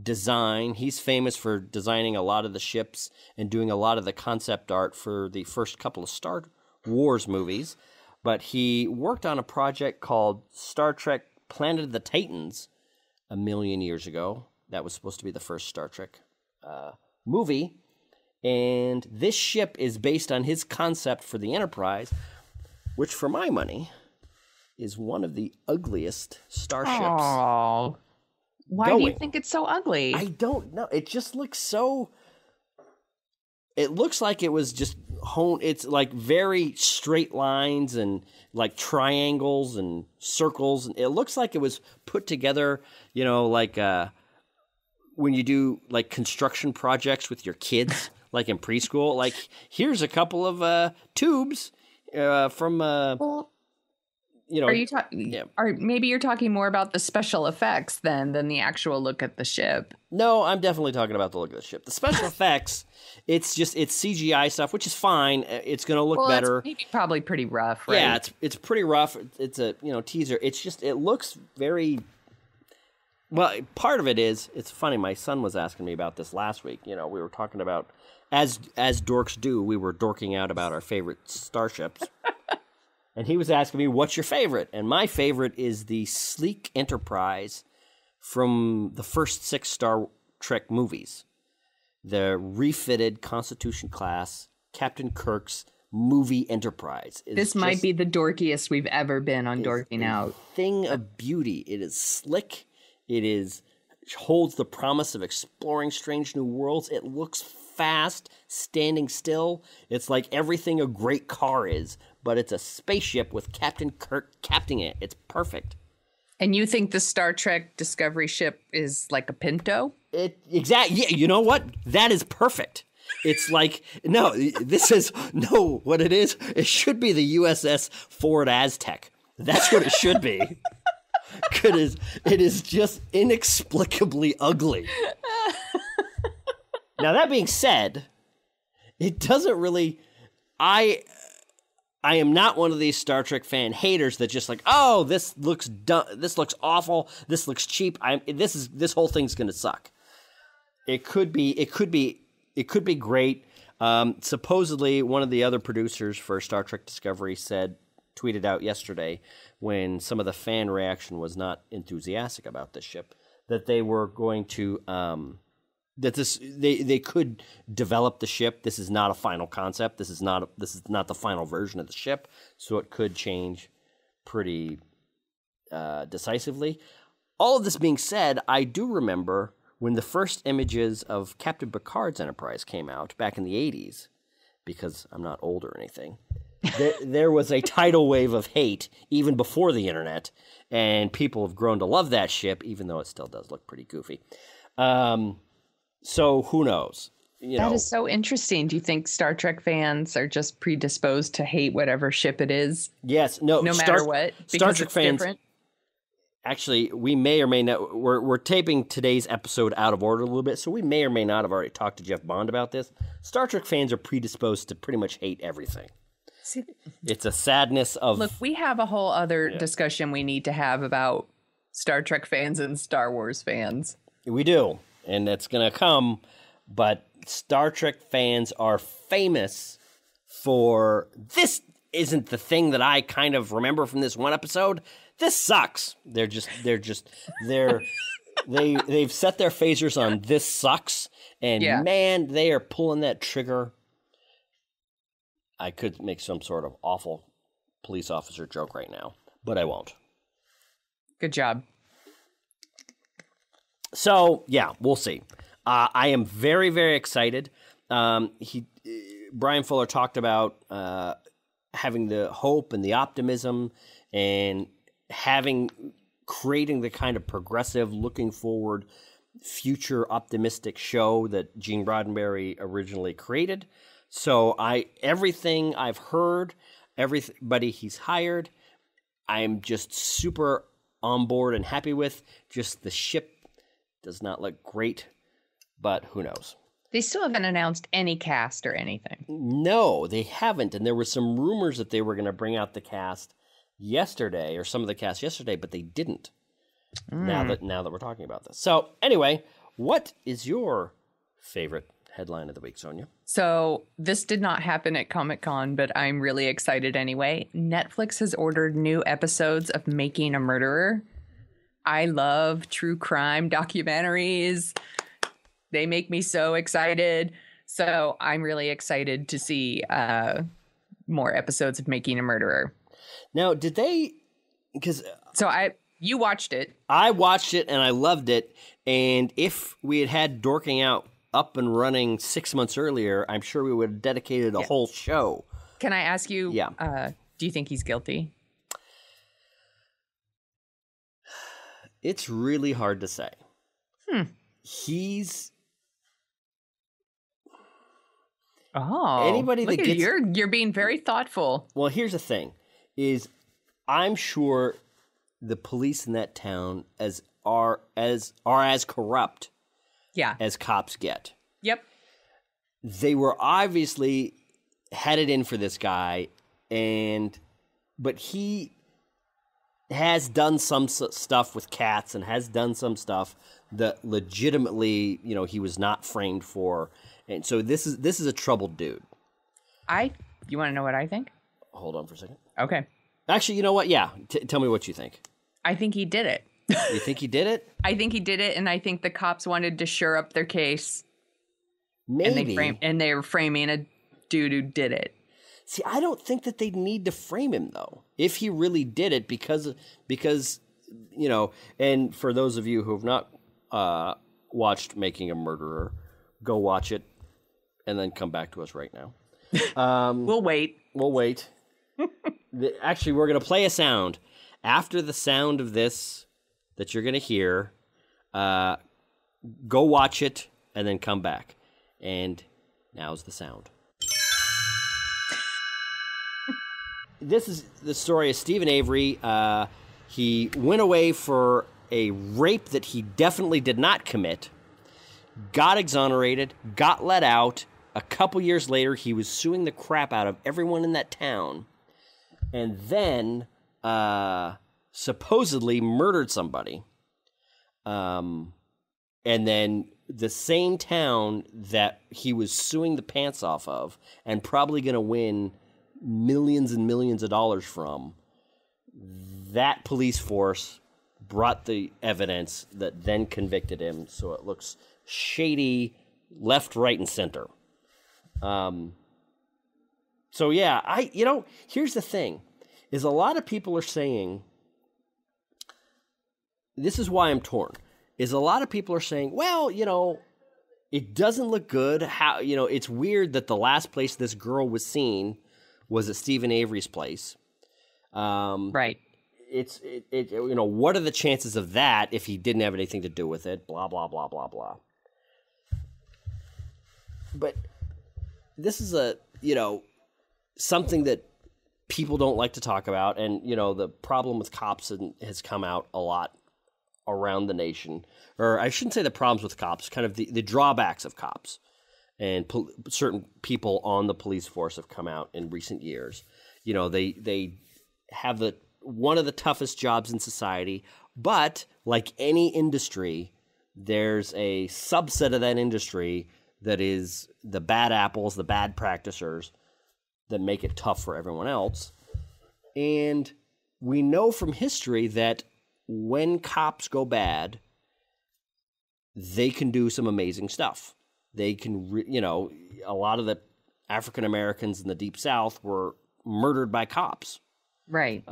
design. He's famous for designing a lot of the ships and doing a lot of the concept art for the first couple of Star Wars movies. But he worked on a project called Star Trek Planet of the Titans a million years ago. That was supposed to be the first Star Trek movie. And this ship is based on his concept for the Enterprise, which, for my money, is one of the ugliest starships. Oh, why do you think it's so ugly? I don't know. It just looks so... It looks like it was just honed. It's like very straight lines and like triangles and circles. And it looks like it was put together, like when you do like construction projects with your kids, like in preschool. Like, here's a couple of tubes from Are you talking? Yeah. Or maybe you're talking more about the special effects than the actual look at the ship. No, I'm definitely talking about the look of the ship. The special effects, it's CGI stuff, which is fine. It's going to look better. It's maybe probably pretty rough, right? Yeah, it's pretty rough. It's a teaser. It's just, it looks very. Well, part of it is, it's funny. My son was asking me about this last week. We were talking about, as dorks do, we were dorking out about our favorite starships. And he was asking me, what's your favorite? And my favorite is the sleek Enterprise from the first 6 Star Trek movies. The refitted Constitution class, Captain Kirk's movie Enterprise. This might be the dorkiest we've ever been on Dorking Out. Thing of beauty. It is slick. It holds the promise of exploring strange new worlds. It looks fast, standing still. It's like everything a great car is, but it's a spaceship with Captain Kirk captaining it. It's perfect. And you think the Star Trek Discovery ship is like a Pinto? Exactly. Yeah, you know what? That is perfect. It's like, what it is, it should be the USS Ford Aztec. That's what it should be. Because it is just inexplicably ugly. Now, that being said, it doesn't really... I am not one of these Star Trek fan haters that just like, oh, this looks dumb, this looks awful, this looks cheap. This whole thing's gonna suck. It could be great. Supposedly, one of the other producers for Star Trek Discovery tweeted out yesterday, when some of the fan reaction was not enthusiastic about this ship, that they were going to they could develop the ship. This is not a final concept. This is not the final version of the ship, so it could change pretty decisively. all of this being said, I do remember when the first images of Captain Picard's Enterprise came out back in the 80s, because I'm not old or anything, there was a tidal wave of hate even before the internet, and people have grown to love that ship, even though it still does look pretty goofy. So who knows? That is so interesting. Do you think Star Trek fans are just predisposed to hate whatever ship it is? Yes. No matter what? Because Star Trek it's fans. different? Actually, we may or may not. We're taping today's episode out of order a little bit, so we may or may not have already talked to Jeff Bond about this. Star Trek fans are predisposed to pretty much hate everything. See, it's a sadness of. Look, we have a whole other discussion we need to have about Star Trek fans and Star Wars fans. We do, and it's going to come. But Star Trek fans are famous for this. Isn't the thing that I kind of remember from this one episode? This sucks. They've set their phasers on this sucks, and man, they are pulling that trigger. I could make some sort of awful police officer joke right now, but I won't. Good job. So yeah, we'll see. I am very, very excited. Brian Fuller talked about having the hope and the optimism and creating the kind of progressive, looking forward, future optimistic show that Gene Roddenberry originally created. So everything I've heard, everybody he's hired, I'm just super on board and happy with. Just the ship does not look great, but who knows? They still haven't announced any cast or anything. No, they haven't. And there were some rumors that they were going to bring out the cast yesterday, or some of the cast yesterday, but they didn't. Now that we're talking about this. So anyway, what is your favorite headline of the week, Sonia? So this did not happen at Comic-Con, but I'm really excited anyway. Netflix has ordered new episodes of Making a Murderer. I love true crime documentaries. They make me so excited. So I'm really excited to see more episodes of Making a Murderer. Now, did they? Because you watched it. I watched it and I loved it. And if we had Dorking Out up and running 6 months earlier, I'm sure we would have dedicated a whole show. Can I ask you? Yeah. Do you think he's guilty? It's really hard to say. Anybody that gets you're being very thoughtful. Well, here's the thing: is I'm sure the police in that town are as corrupt, as cops get. Yep. They were obviously headed in for this guy, but he has done some stuff with cats and has done some stuff that legitimately, he was not framed for. And so this is a troubled dude. You want to know what I think? Hold on for a second. Okay. Actually, you know what? Yeah. Tell me what you think. I think he did it. You think he did it? I think he did it, and I think the cops wanted to shore up their case. Maybe. And they were framing a dude who did it. See, I don't think that they'd need to frame him, though, if he really did it, because and for those of you who have not watched Making a Murderer, go watch it and then come back to us right now. We'll wait. We'll wait. Actually, we're going to play a sound. After the sound of this that you're going to hear, go watch it and then come back. And now's the sound. This is the story of Stephen Avery. He went away for a rape that he definitely did not commit, got exonerated, got let out. A couple years later, he was suing the crap out of everyone in that town, and then supposedly murdered somebody. And then the same town that he was suing the pants off of and probably going to win millions and millions of dollars from, that police force brought the evidence that then convicted him, so it looks shady left, right, and center. So yeah, here's the thing, is a lot of people are saying this is why I'm torn, is a lot of people are saying, well, it doesn't look good. How, it's weird that the last place this girl was seen was at Stephen Avery's place. Right. What are the chances of that if he didn't have anything to do with it? Blah, blah, blah, blah, blah. But this is something that people don't like to talk about. And, the problem with cops has come out a lot around the nation. Or I shouldn't say the problems with cops, kind of the drawbacks of cops. And certain people on the police force have come out in recent years. They have one of the toughest jobs in society, but like any industry, there's a subset of that industry that is the bad apples, the bad practicers that make it tough for everyone else. And we know from history that when cops go bad, they can do some amazing stuff. They can, a lot of the African Americans in the Deep South were murdered by cops. Right.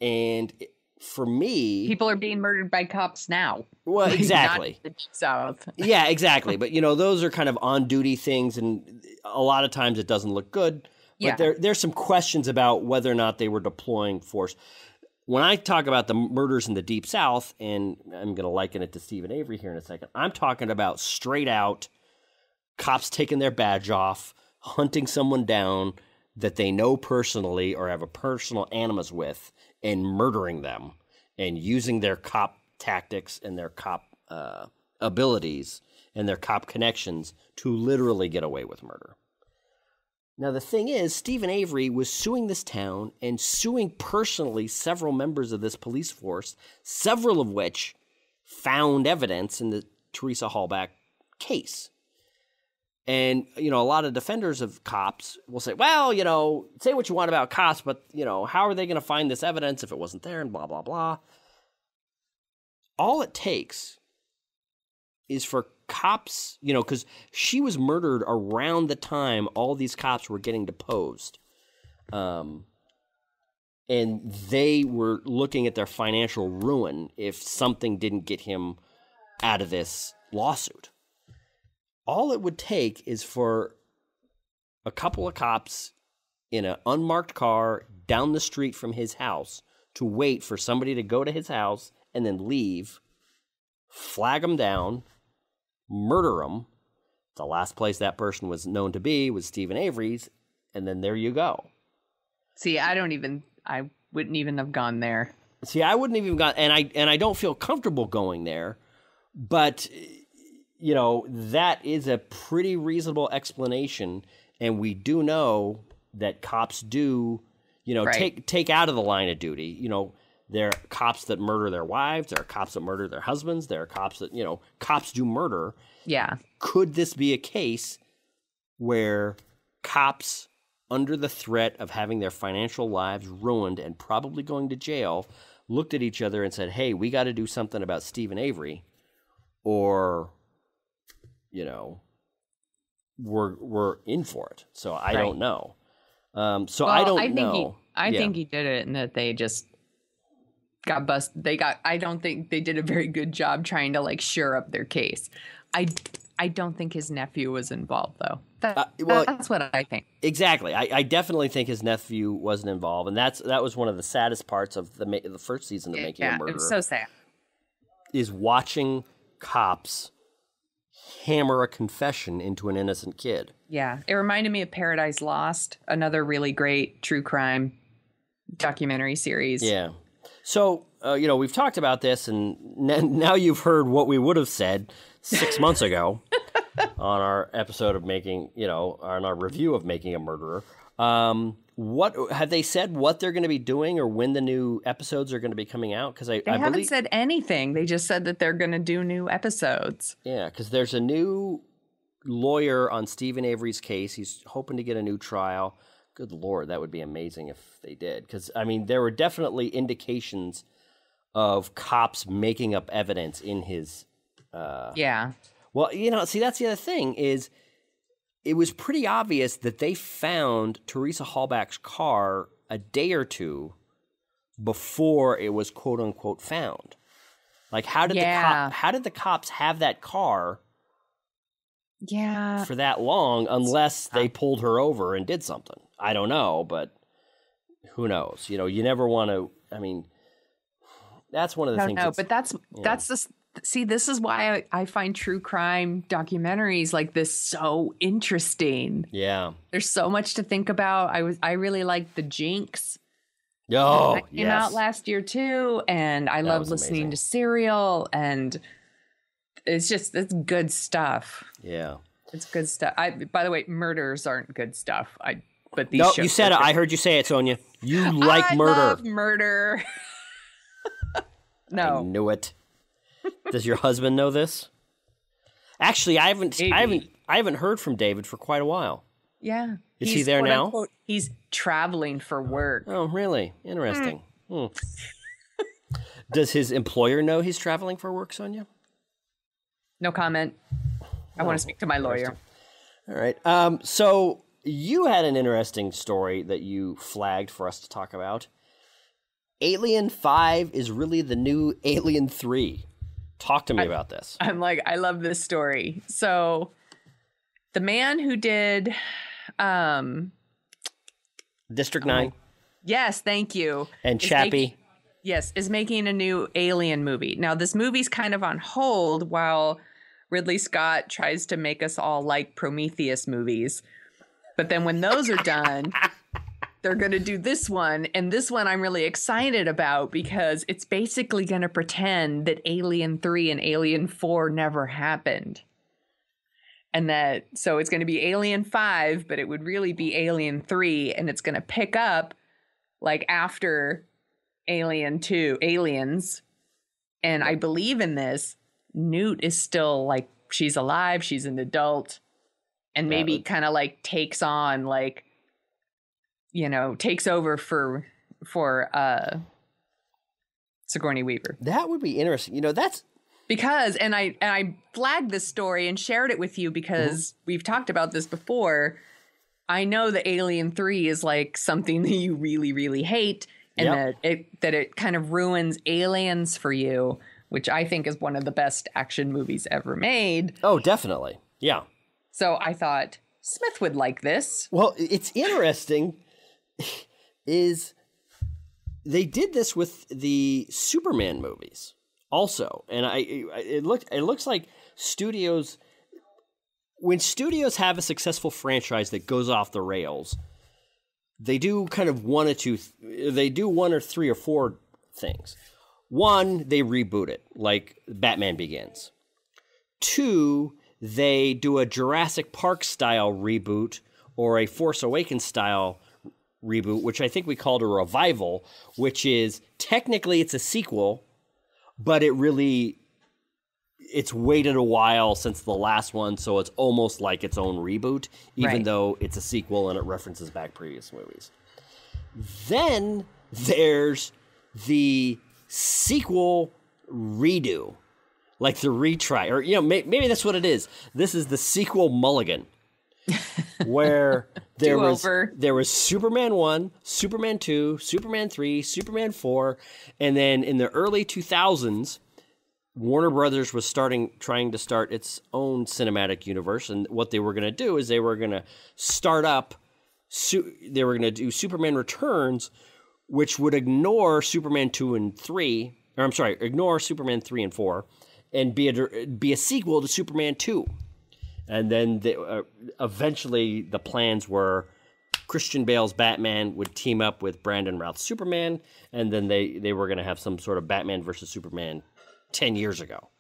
And for me, people are being murdered by cops now. Well, exactly. Not the South. Yeah, exactly. But those are kind of on-duty things, and a lot of times it doesn't look good. But there's some questions about whether or not they were deploying force. When I talk about the murders in the Deep South, and I'm going to liken it to Stephen Avery here in a second, I'm talking about straight out cops taking their badge off, hunting someone down that they know personally or have a personal animus with, and murdering them, and using their cop tactics and their cop abilities and their cop connections to literally get away with murder. Now, the thing is, Stephen Avery was suing this town and suing personally several members of this police force, several of which found evidence in the Teresa Halbach case. And, a lot of defenders of cops will say, well, say what you want about cops, but, how are they going to find this evidence if it wasn't there and blah, blah, blah. All it takes is for cops, because she was murdered around the time all these cops were getting deposed. And they were looking at their financial ruin if something didn't get him out of this lawsuit. All it would take is for a couple of cops in an unmarked car down the street from his house to wait for somebody to go to his house and then leave, flag him down, murder him. The last place that person was known to be was Stephen Avery's, and then there you go. See, I wouldn't even have gone there. See, I wouldn't even gone, and I don't feel comfortable going there, but that is a pretty reasonable explanation, and we do know that cops do, right, take out of the line of duty. There are cops that murder their wives, there are cops that murder their husbands, there are cops that, cops do murder. Yeah. Could this be a case where cops, under the threat of having their financial lives ruined and probably going to jail, looked at each other and said, hey, we got to do something about Stephen Avery, or we're in for it. So I don't know. I think he did it, and that they just got busted. I don't think they did a very good job trying to shore up their case. I don't think his nephew was involved, though. That's what I think. Exactly. I definitely think his nephew wasn't involved, and that was one of the saddest parts of the first season of Making a Murderer. It was so sad. Is watching cops hammer a confession into an innocent kid. Yeah. It reminded me of Paradise Lost, another really great true crime documentary series. Yeah. So, we've talked about this, and now you've heard what we would have said 6 months ago on our episode of on our review of Making a Murderer. What have they said what they're going to be doing or when the new episodes are going to be coming out? Because I haven't said anything. They just said that they're going to do new episodes. Yeah, because there's a new lawyer on Stephen Avery's case. He's hoping to get a new trial. Good Lord, that would be amazing if they did. Because, there were definitely indications of cops making up evidence in his... Yeah. Well, see, that's the other thing is it was pretty obvious that they found Teresa Halbach's car a day or two before it was quote unquote found. Like, how did the cops have that car for that long unless they pulled her over and did something? I don't know, but who knows? You know, you never want to. I mean, that's one of the things. No, but that's the. See, this is why I find true crime documentaries like this so interesting. Yeah. There's so much to think about. I really like The Jinx. Oh, that came out last year too, and I love listening to Serial, and it's good stuff. Yeah. It's good stuff. By the way, murders aren't good stuff. But these No, shows you said it. I heard you say it, Sonia. You like murder. I love murder. No. I knew it. Does your husband know this? Actually, I haven't heard from David for quite a while. Yeah. Is he there now? Unquote, he's traveling for work. Oh, really? Interesting. Does his employer know he's traveling for work, Sonia? No comment. I want to speak to my lawyer. All right. So you had an interesting story that you flagged for us to talk about. Alien 5 is really the new Alien 3. Talk to me about this. I'm like, I love this story. So the man who did District 9. Yes, thank you. And Chappie. Is making a new Alien movie. Now, this movie's kind of on hold while Ridley Scott tries to make us all like Prometheus movies. But then when those are done, they're going to do this one. And this one I'm really excited about because it's basically going to pretend that Alien 3 and Alien 4 never happened. And so it's going to be Alien 5, but it would really be Alien 3. And it's going to pick up like after Alien 2, Aliens. And I believe in this. Newt is still like, she's alive. She's an adult. And maybe kind of like takes on like, you know, takes over for Sigourney Weaver. That would be interesting. You know, that's because, and I flagged this story and shared it with you because we've talked about this before. I know that Alien 3 is like something that you really, really hate, and that it kind of ruins Aliens for you, which I think is one of the best action movies ever made. Oh, definitely. Yeah. So I thought Smith would like this. Well, it's interesting is they did this with the Superman movies also. And it looks like studios, when studios have a successful franchise that goes off the rails, they do kind of one or three or four things. One, they reboot it, like Batman Begins. Two, they do a Jurassic Park style reboot or a Force Awakens style reboot, which I think we called a revival, which is technically it's a sequel, but it's waited a while since the last one, so it's almost like its own reboot, even though it's a sequel and it references back previous movies. Then there's the sequel redo, like the retry, or maybe that's what it is. This is the sequel mulligan, where there was Superman 1, Superman 2, Superman 3, Superman 4, and then in the early 2000s, Warner Brothers was trying to start its own cinematic universe, and what they were going to do is they were going to do Superman Returns, which would ignore Superman 2 and 3, or I'm sorry, ignore Superman 3 and 4, and be a sequel to Superman 2. And then eventually the plans were Christian Bale's Batman would team up with Brandon Routh's Superman, and then they were going to have some sort of Batman versus Superman 10 years ago.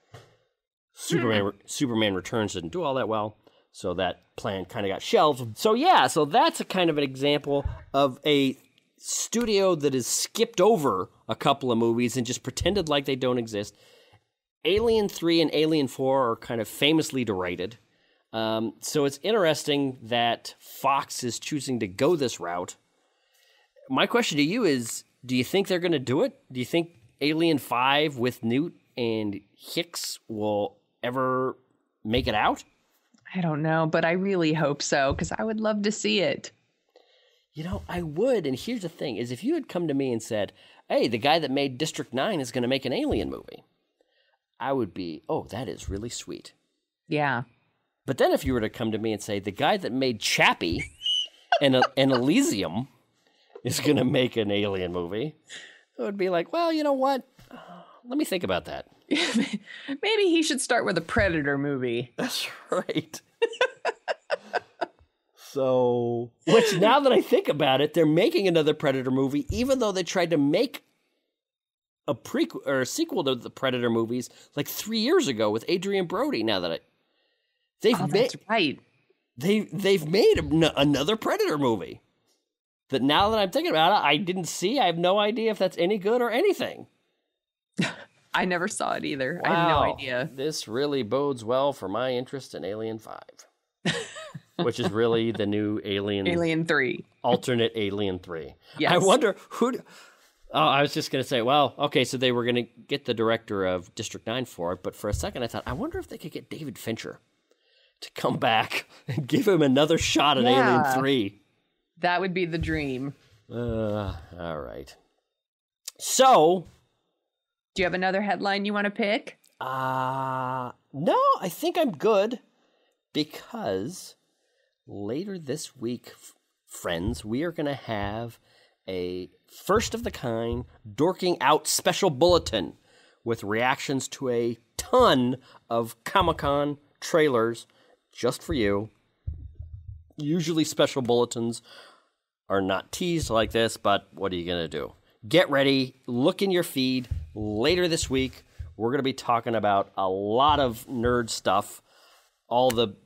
Superman Returns didn't do all that well, so that plan kind of got shelved. So that's a kind of an example of a studio that has skipped over a couple of movies and just pretended like they don't exist. Alien 3 and Alien 4 are kind of famously derided. So it's interesting that Fox is choosing to go this route. My question to you is, do you think they're going to do it? Do you think Alien 5 with Newt and Hicks will ever make it out? I don't know, but I really hope so, because I would love to see it. I would. And here's the thing, is if you had come to me and said, hey, the guy that made District 9 is going to make an Alien movie, I would be, oh, that is really sweet. Yeah. But then if you were to come to me and say, the guy that made Chappie and Elysium is going to make an Alien movie, it would be like, well, you know what? Let me think about that. Maybe he should start with a Predator movie. That's right. So, which now that I think about it, they're making another Predator movie, even though they tried to make a prequel or a sequel to the Predator movies like 3 years ago with Adrian Brody. Now that that's right. They've made another Predator movie. That now that I'm thinking about it, I didn't see. I have no idea if that's any good or anything. I never saw it either. Wow. I have no idea. This really bodes well for my interest in Alien 5. Which is really the new Alien 3. Alternate Alien 3. Yes. I wonder who... Oh, I was just going to say, well, okay, so they were going to get the director of District 9 for it, but for a second I thought, I wonder if they could get David Fincher to come back and give him another shot at Alien 3. That would be the dream. All right. So... Do you have another headline you want to pick? No, I think I'm good because... Later this week, friends, we are going to have a first-of-the-kind Dorking Out special bulletin with reactions to a ton of Comic-Con trailers just for you. Usually special bulletins are not teased like this, but what are you going to do? Get ready. Look in your feed. Later this week, we're going to be talking about a lot of nerd stuff, all the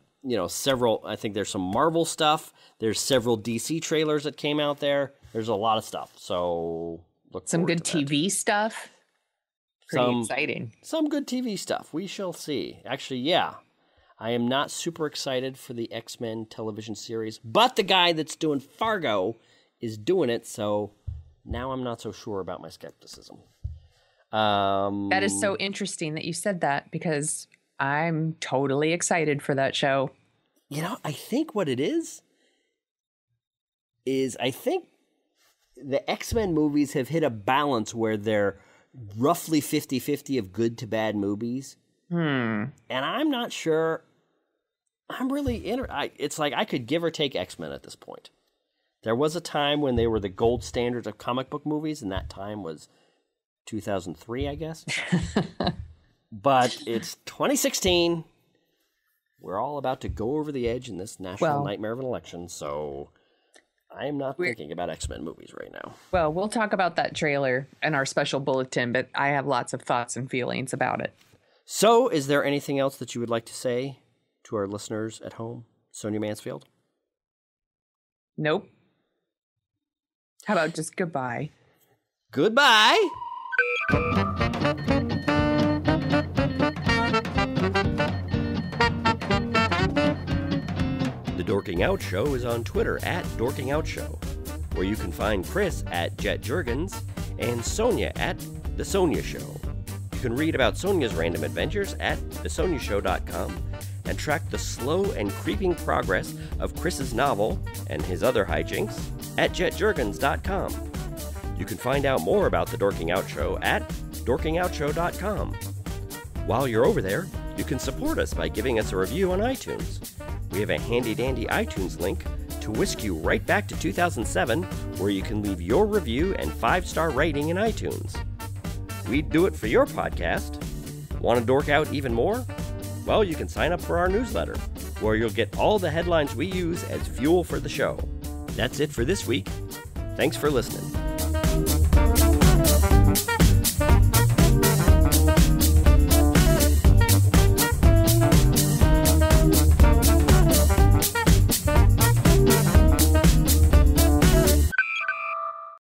several, I think there's some Marvel stuff. There's several DC trailers that came out there. There's a lot of stuff. So look some good to that. TV stuff. Pretty exciting. Some good TV stuff. We shall see. Actually, yeah. I am not super excited for the X-Men television series, but the guy that's doing Fargo is doing it, so now I'm not so sure about my skepticism. That is so interesting that you said that because I'm totally excited for that show. I think what it is I think the X-Men movies have hit a balance where they're roughly 50-50 of good to bad movies. And I'm not sure. I'm really it's like I could give or take X-Men at this point. There was a time when they were the gold standard of comic book movies, and that time was 2003, I guess. But it's 2016. We're all about to go over the edge in this national nightmare of an election, so I am not thinking about X-Men movies right now. Well, we'll talk about that trailer in our special bulletin, but I have lots of thoughts and feelings about it. So, is there anything else that you would like to say to our listeners at home, Sonia Mansfield? Nope. How about just goodbye? Goodbye! The Dorking Out Show is on Twitter at Dorking Out Show, where you can find Chris at Jet Jurgens and Sonia at The Sonia Show. You can read about Sonia's random adventures at thesoniashow.com and track the slow and creeping progress of Chris's novel and his other hijinks at jetjurgens.com. You can find out more about the Dorking Out Show at dorkingoutshow.com. While you're over there, you can support us by giving us a review on iTunes. We have a handy-dandy iTunes link to whisk you right back to 2007, where you can leave your review and 5-star rating in iTunes. We'd do it for your podcast. Want to dork out even more? Well, you can sign up for our newsletter, where you'll get all the headlines we use as fuel for the show. That's it for this week. Thanks for listening.